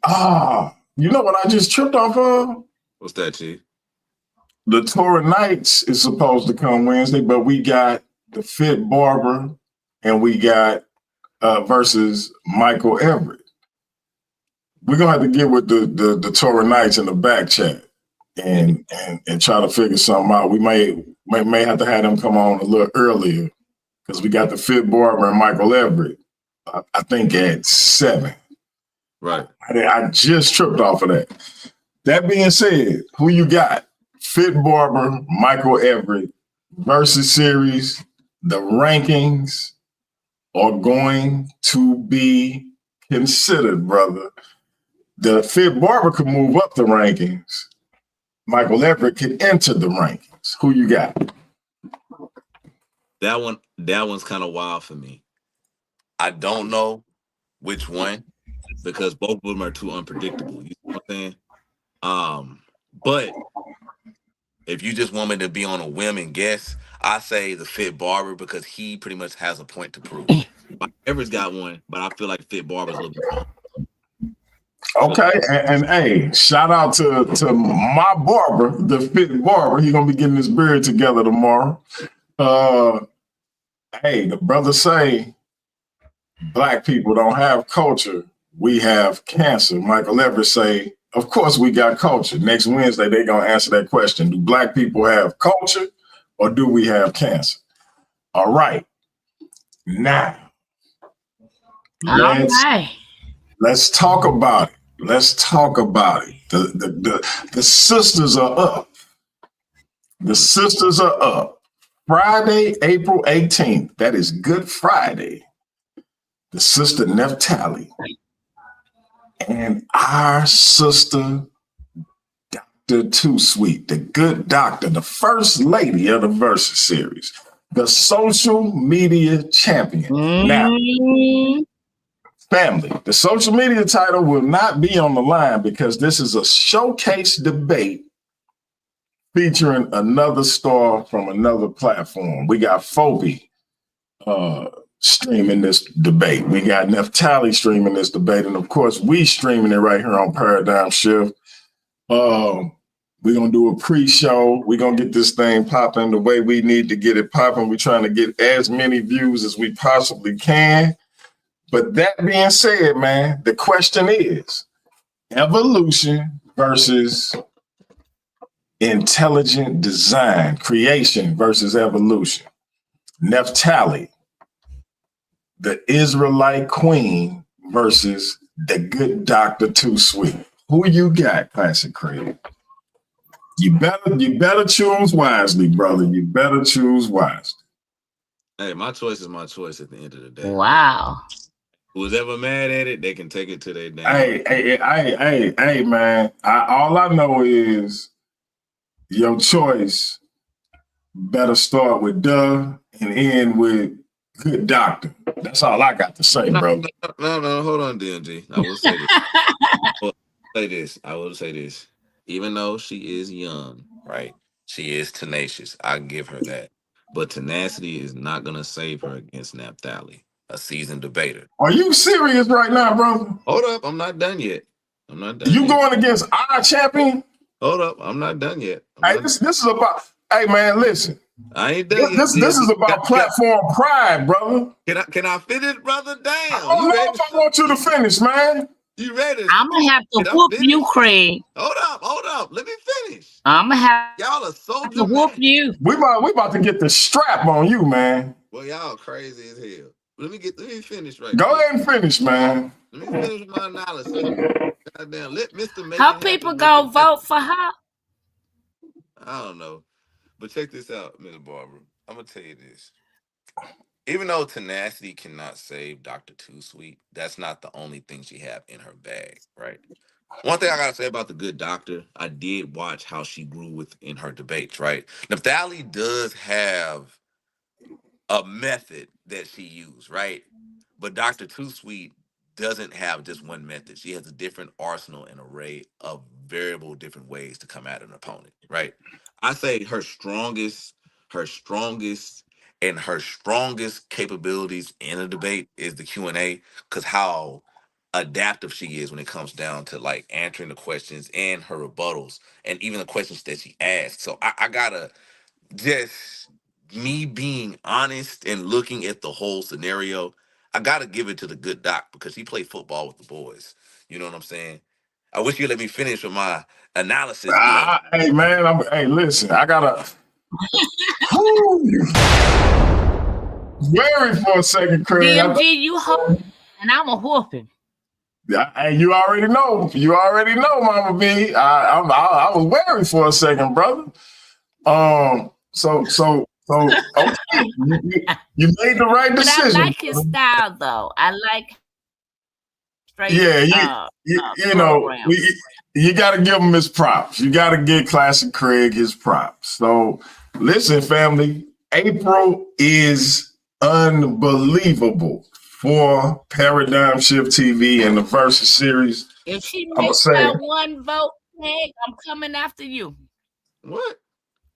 S3: You know what I just tripped off of?
S10: What's that, Chief?
S3: The Torah Knights is supposed to come Wednesday, but we got the Fit Barber and we got versus Michael Everett. We're gonna have to get with the Torah Knights in the back chat and try to figure something out. We may have to have them come on a little earlier because we got the Fit Barber and Michael Everett. I think at 7.
S10: Right.
S3: I just tripped off of that. That being said, who you got? Fit Barber, Michael Everett versus series. The rankings are going to be considered, brother. The Fit Barber could move up the rankings. Michael Everett could enter the rankings. Who you got?
S10: That one's kind of wild for me. I don't know which one because both of them are too unpredictable. You know what I'm saying? But if you just want me to be on a whim and guess, I say the Fit Barber because he pretty much has a point to prove. Everett's got one, but I feel like Fit Barber's a little bit more.
S3: Okay, and hey, shout out to my barber, the Fit Barber. He's gonna be getting his beard together tomorrow. Hey, the brothers say black people don't have culture. We have cancer. Michael Everett say, of course we got culture. Next Wednesday, they're going to answer that question. Do black people have culture or do we have cancer? All right. Now, let's talk about it. Let's talk about it. The sisters are up. The sisters are up. Friday, April 18th. That is Good Friday. The sister Neftali and our sister Dr. Too Sweet, the good doctor, the first lady of the Versus series, the social media champion. Now, family, the social media title will not be on the line because this is a showcase debate featuring another star from another platform. We got Phoebe streaming this debate. We got Neftali streaming this debate. And of course, we streaming it right here on Paradigm Shift. We're going to do a pre-show. We're going to get this thing popping the way we need to get it popping. We're trying to get as many views as we possibly can. But that being said, man, the question is evolution versus intelligent design, creation versus evolution. Neftali, the Israelite queen versus the good Dr. Too Sweet. Who you got, Classic Craig? You better choose wisely, brother. You better choose wisely.
S10: Hey, my choice is my choice at the end of the day.
S8: Wow.
S10: Who's ever mad at it, they can take it to their damn.
S3: Hey, man. All I know is your choice better start with duh and end with good doctor. That's all I got to say, bro.
S10: No, hold on, DMG. I will say this. Even though she is young, right? She is tenacious. I give her that. But tenacity is not gonna save her against Naphtali, a seasoned debater.
S3: Are you serious right now, brother?
S10: Hold up, I'm not done yet.
S3: You going against our champion?
S10: Hold up. I'm not done yet.
S3: Hey, this is about. Hey, man, listen.
S10: I ain't done yet.
S3: This is about platform pride, brother.
S10: Can I finish, brother? Damn.
S3: I don't know if I want you to finish, man.
S10: You ready?
S8: I'm gonna have to whoop you, Craig.
S10: Hold up. Let me finish.
S8: I'm gonna have
S10: Y'all are so
S8: to whoop you.
S3: We about to get the strap on you, man.
S10: Well, y'all crazy as hell. Let me finish right.
S3: Go ahead and finish, man.
S10: Let me finish my analysis. Goddamn, let Mr. Make
S8: How people gonna vote for her?
S10: I don't know. But check this out, Miss Barbara. I'm gonna tell you this. Even though tenacity cannot save Dr. Too Sweet, that's not the only thing she have in her bag, right? One thing I gotta say about the good doctor, I did watch how she grew within her debates, right? Naphtali does have a method that she used, right? But Dr. Too Sweet doesn't have just one method. She has a different arsenal and array of variable different ways to come at an opponent, right? I say her strongest and her strongest capabilities in a debate is the Q&A, because how adaptive she is when it comes down to like answering the questions and her rebuttals and even the questions that she asks. So I gotta just me being honest and looking at the whole scenario, I gotta give it to the good doc because he played football with the boys. You know what I'm saying? I wish you let me finish with my analysis.
S3: Hey man, listen, I gotta wary for a second, Craig.
S8: DMG, you hope, and I'm a whooping.
S3: Hey, you already know, Mama B. I was wary for a second, brother. So okay, you made the right decision.
S8: But I like his style, though. I like straight.
S3: Yeah, you know, you got to give him his props. You got to give Classic Craig his props. So listen, family, April is unbelievable for Paradigm Shift TV and the Versus series.
S8: If she makes that one vote, Craig, I'm coming after you.
S10: What?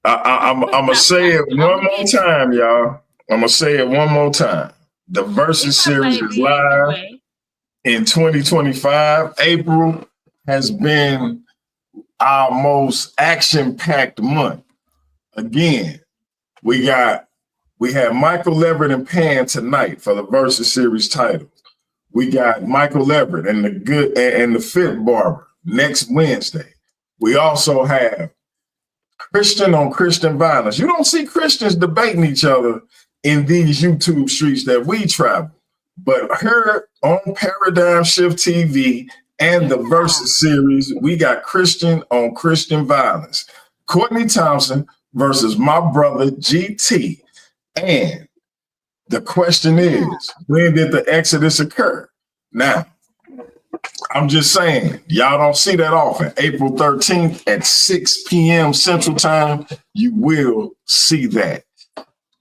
S3: I'm gonna say it one more time, y'all. I'm gonna say it one more time. The Versus series is live in 2025. April has been our most action-packed month. Again, we have Michael Leverett and Pan tonight for the Versus series title. We got Michael Leverett and the Fit Barber next Wednesday. We also have Christian on Christian violence. You don't see Christians debating each other in these YouTube streets that we travel, but here on Paradigm Shift TV and the Versus series, we got Christian on Christian violence. Courtney Thompson versus my brother GT. And the question is, when did the Exodus occur? Now, I'm just saying, y'all don't see that often. April 13th at 6 p.m. Central Time, you will see that.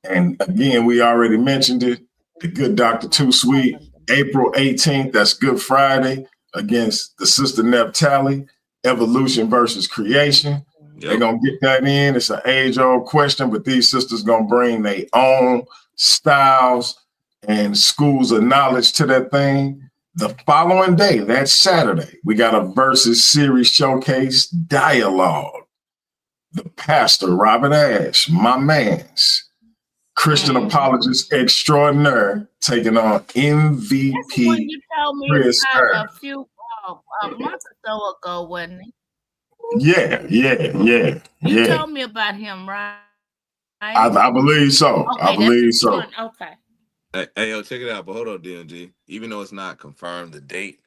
S3: And again, we already mentioned it. The good Dr. Too Sweet, April 18th, that's Good Friday, against the Sister Naphtali, Evolution versus Creation. Yep. They're going to get that in. It's an age-old question, but these sisters going to bring their own styles and schools of knowledge to that thing. The following day, that's Saturday, we got a Versus series showcase dialogue. The pastor, Robert Ash, my man's Christian apologist extraordinaire, taking on MVP.
S8: That's the one you told me
S3: Chris
S8: about a few months or so ago, wasn't it?
S3: Yeah.
S8: You told me about him, right?
S3: I believe so.
S8: Okay,
S3: I believe so.
S8: Okay.
S10: Hey, yo, check it out. But hold on, DMG. Even though it's not confirmed the date,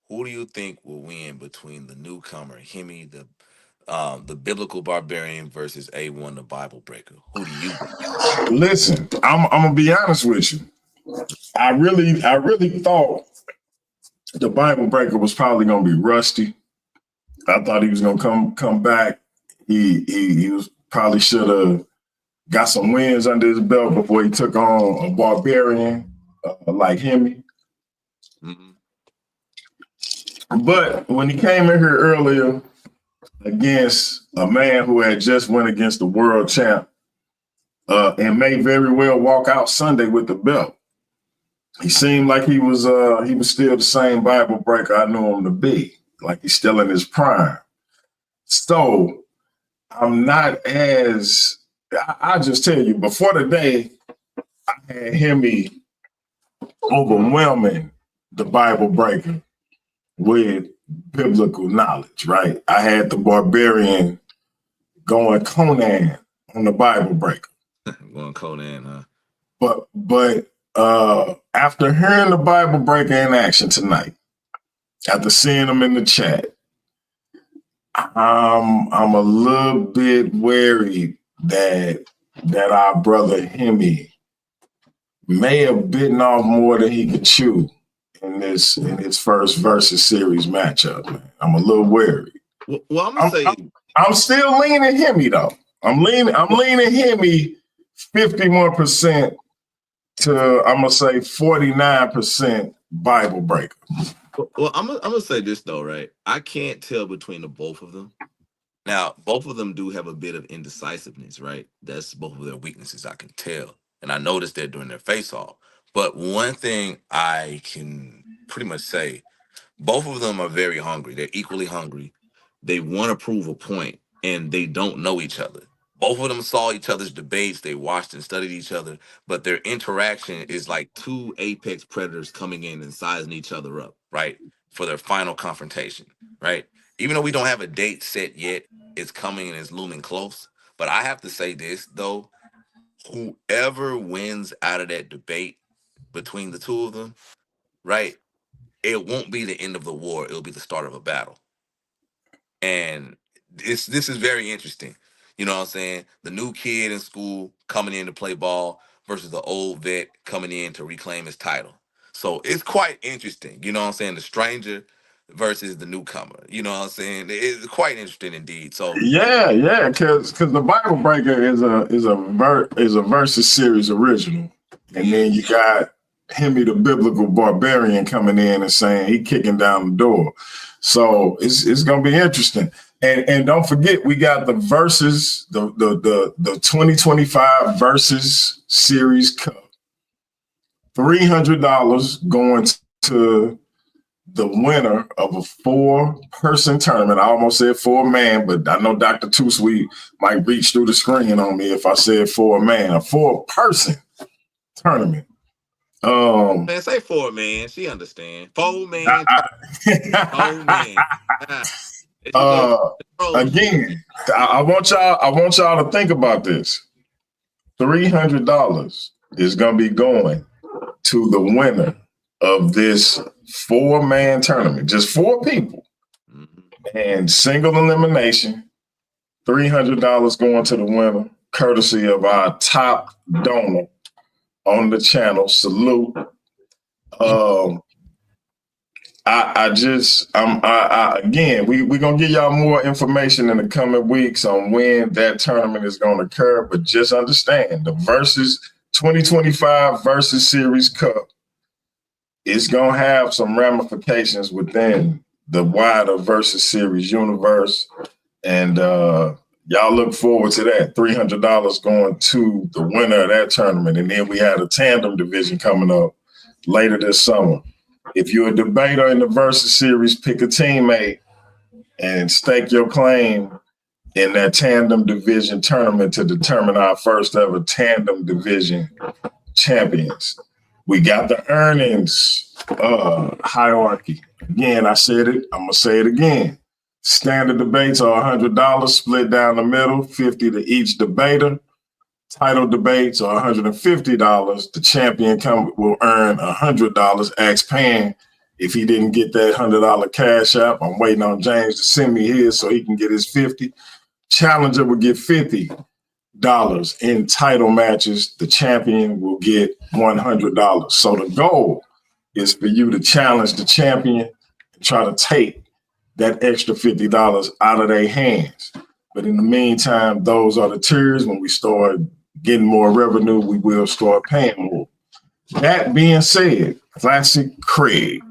S10: who do you think will win between the newcomer, Hemi, the biblical barbarian, versus A1, the Bible breaker? Who do you think?
S3: Listen, I'm gonna be honest with you. I really thought the Bible breaker was probably gonna be rusty. I thought he was gonna come back. He was probably should have got some wins under his belt before he took on a barbarian like him.
S10: Mm-hmm.
S3: But when he came in here earlier against a man who had just went against the world champ and may very well walk out Sunday with the belt, he seemed like he was still the same Bible breaker I knew him to be, like he's still in his prime. So I'm not as, I just tell you, before the day, I had Hemi overwhelming the Bible breaker with biblical knowledge, right? I had the barbarian going Conan on the Bible breaker.
S10: Going Conan, huh?
S3: But after hearing the Bible breaker in action tonight, after seeing them in the chat, I'm a little bit wary that our brother Hemi may have bitten off more than he could chew in his first versus series matchup. Man. I'm a little wary.
S10: Well, I'm gonna say
S3: I'm still leaning Hemi though. I'm leaning Hemi 51% to I'm gonna say 49% Bible breaker.
S10: Well, I'm gonna say this though, right? I can't tell between the both of them. Now, both of them do have a bit of indecisiveness, right? That's both of their weaknesses, I can tell. And I noticed that during their face-off. But one thing I can pretty much say, both of them are very hungry. They're equally hungry. They want to prove a point, and they don't know each other. Both of them saw each other's debates. They watched and studied each other, but their interaction is like two apex predators coming in and sizing each other up, right? For their final confrontation, right? Even though we don't have a date set yet, it's coming and it's looming close. But I have to say this, though, whoever wins out of that debate between the two of them, right? It won't be the end of the war. It'll be the start of a battle. And this is very interesting. You know what I'm saying? The new kid in school coming in to play ball versus the old vet coming in to reclaim his title. So it's quite interesting. You know what I'm saying? The stranger versus the newcomer. You know what I'm saying? It's quite interesting indeed. So
S3: Yeah, because the Bible breaker is a versus series original, and then you got Hemi the biblical barbarian coming in and saying he kicking down the door. So it's gonna be interesting. And don't forget, we got the versus the 2025 versus series cup. $300 going to the winner of a 4-person tournament. I almost said 4-man, but I know Dr. Too Sweet might reach through the screen on me if I said 4-man, a 4-person tournament.
S10: man, say 4-man. She understand. 4-man. 4-man.
S3: Again, I want y'all to think about this. $300 is gonna be going to the winner of this 4-man tournament, just 4 people, and single elimination. $300 going to the winner, courtesy of our top donor on the channel. Salute. Again, we're gonna give y'all more information in the coming weeks on when that tournament is gonna occur, but just understand the versus 2025 versus series cup is gonna have some ramifications within the wider versus series universe, and y'all look forward to that. $300 going to the winner of that tournament, and then we had a tandem division coming up later this summer. If you're a debater in the versus series, pick a teammate and stake your claim in that tandem division tournament to determine our first ever tandem division champions. We got the earnings hierarchy. Again, I said it. I'm going to say it again. Standard debates are $100 split down the middle, $50 to each debater. Title debates are $150. The champion will earn $100. Ask Pan if he didn't get that $100 cash app. I'm waiting on James to send me his so he can get his 50. Challenger will get $50 in title matches. The champion will get $100. So the goal is for you to challenge the champion and try to take that extra $50 out of their hands. But in the meantime, those are the tiers. When we start getting more revenue, we will start paying more. That being said, Classic Craig,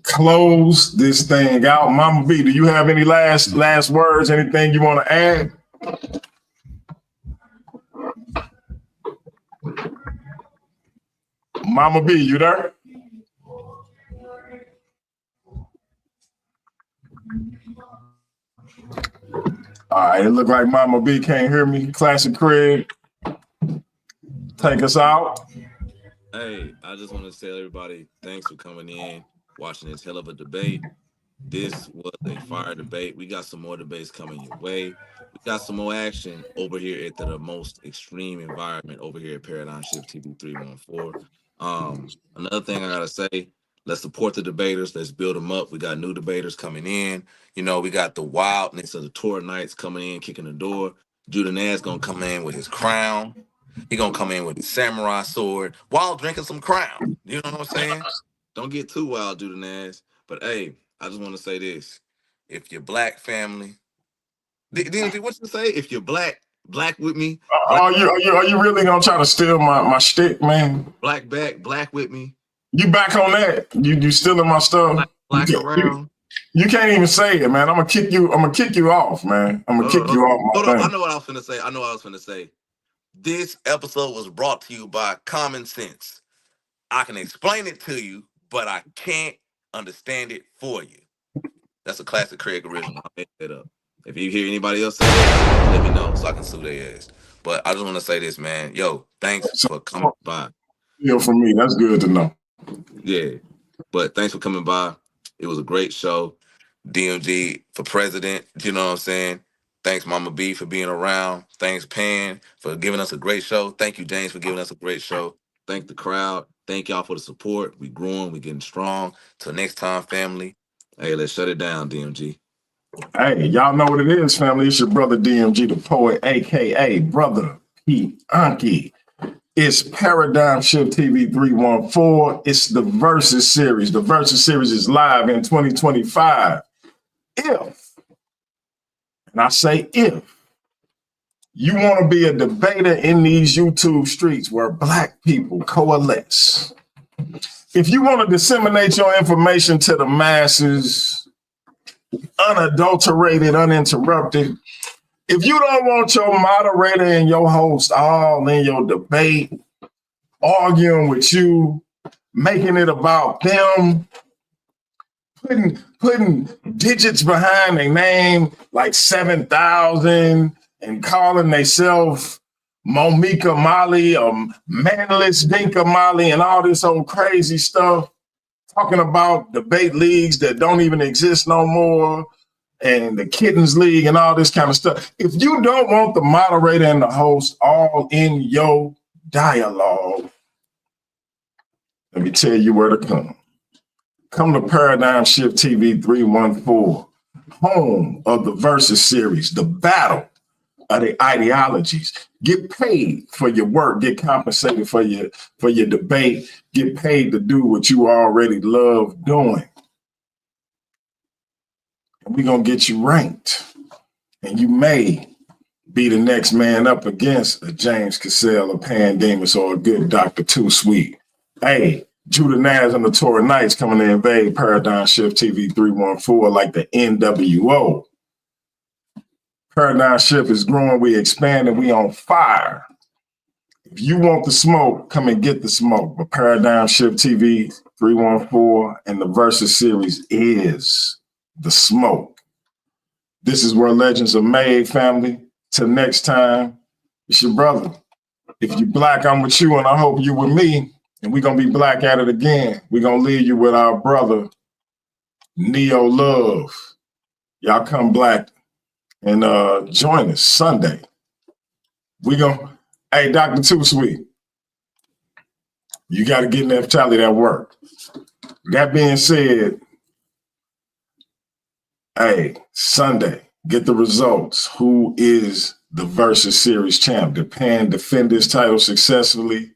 S3: close this thing out. Mama B, do you have any last words? Anything you want to add? Mama B, you there? right, it look like Mama B can't hear me. Classic Craig, take us out.
S10: Hey, I just want to tell everybody thanks for coming in, watching this hell of a debate. This was a fire debate. We got some more debates coming your way. We got some more action over here at the most extreme environment over here at Paradigm Shift TV 314. Another thing I gotta say, let's support the debaters. Let's build them up. We got new debaters coming in. You know, we got the wildness of the tour Knights coming in, kicking the door. Judah Nash gonna come in with his crown. He gonna come in with his samurai sword while drinking some crown. You know what I'm saying? Don't get too wild, Judah Nash. But hey, I just want to say this: if you're black, family, DMG, what you say? If you're black with me, black,
S3: Are you really gonna try to steal my shtick, man?
S10: black with me,
S3: You back on that? You stealing my stuff?
S10: black around.
S3: You can't even say it, man. I'm gonna kick you off, man. I'm gonna kick you off.
S10: Hold on, I know what I was finna say. This episode was brought to you by Common Sense. I can explain it to you, but I can't understand it for you. That's a classic Craig original. I made that up. If you hear anybody else say that, let me know so I can sue their ass. But I just want to say this, man. Yo, thanks for coming by.
S3: For me, that's good to know.
S10: Yeah, but thanks for coming by. It was a great show. DMG for president. You know what I'm saying? Thanks, Mama B, for being around. Thanks, Pan, for giving us a great show. Thank you, James, for giving us a great show. Thank the crowd. Thank y'all for the support. We growing. We getting strong. Till next time, family. Hey, let's shut it down, DMG.
S3: Hey, y'all know what it is, family. It's your brother DMG, the poet, a.k.a. Brother P. Anki. It's Paradigm Shift TV 314. It's the Versus Series. The Versus Series is live in 2025. If, and I say if, you want to be a debater in these YouTube streets where black people coalesce, if you want to disseminate your information to the masses, unadulterated, uninterrupted, if you don't want your moderator and your host all in your debate, arguing with you, making it about them, putting digits behind their name like 7,000 and calling themselves Momika Mali or Manless Dinka Mali and all this old crazy stuff, talking about debate leagues that don't even exist no more, and the Kittens League and all this kind of stuff. If you don't want the moderator and the host all in your dialogue, let me tell you where to come. Come to Paradigm Shift TV 314, home of the Versus Series, the battle of the ideologies. Get paid for your work, get compensated for your debate, get paid to do what you already love doing. We're going to get you ranked. And you may be the next man up against a James Cassel, a Pan Demus, or a good Dr. Too Sweet. Hey, Judah Nash and the Tour Knights coming to invade Paradigm Shift TV 314 like the NWO. Paradigm Shift is growing, we expanding, we on fire. If you want the smoke, come and get the smoke. But Paradigm Shift TV 314 and the Versus Series is the smoke. This is where legends are made, family. Till next time, it's your brother. If you black, I'm with you, and I hope you with me. And we're going to be black at it again. We're going to leave you with our brother, Neo Love. Y'all come black and join us Sunday. Hey, Dr. Too Sweet, you got to get in that tally that work. That being said, hey, Sunday, get the results. Who is the Versus Series champ? Did Pan defend his title successfully,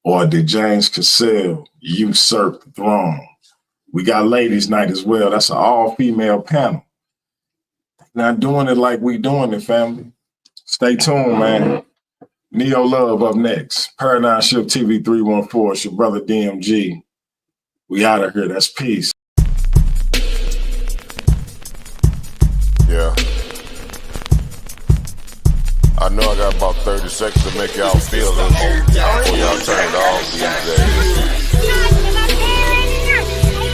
S3: or did James Cassel usurp the throne? We got ladies' night as well. That's an all-female panel. Not doing it like we doing it, family. Stay tuned, man. Neo Love up next. Paradigm Shift TV 314. It's your brother DMG. We out of here. That's peace.
S11: Yeah. I know I got about 30 seconds to make y'all feel it before y'all turn it off these days.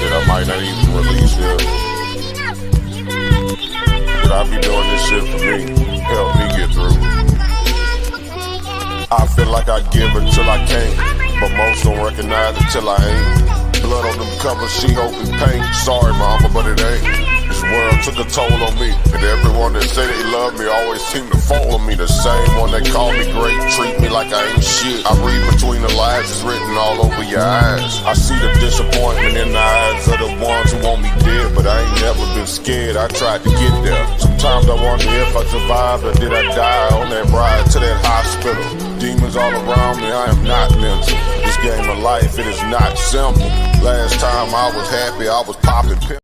S11: That I might not even release here. but I be doing this shit for me. Help me get through. I feel like I give until I can't, but most don't recognize it till I ain't. Blood on them covers, she hoping paint. Sorry mama, but it ain't. This world took a toll on me, and everyone that say they love me always seem to fall on me. The same one that call me great, treat me like I ain't shit. I read between the lines, it's written all over your eyes. I see the disappointment in the eyes of the ones who want me dead, but I ain't never been scared, I tried to get there. Sometimes I wonder if I survived or did I die on that ride to that hospital. Demons all around me, I am not mental. This game of life, it is not simple. Last time I was happy, I was popping pills.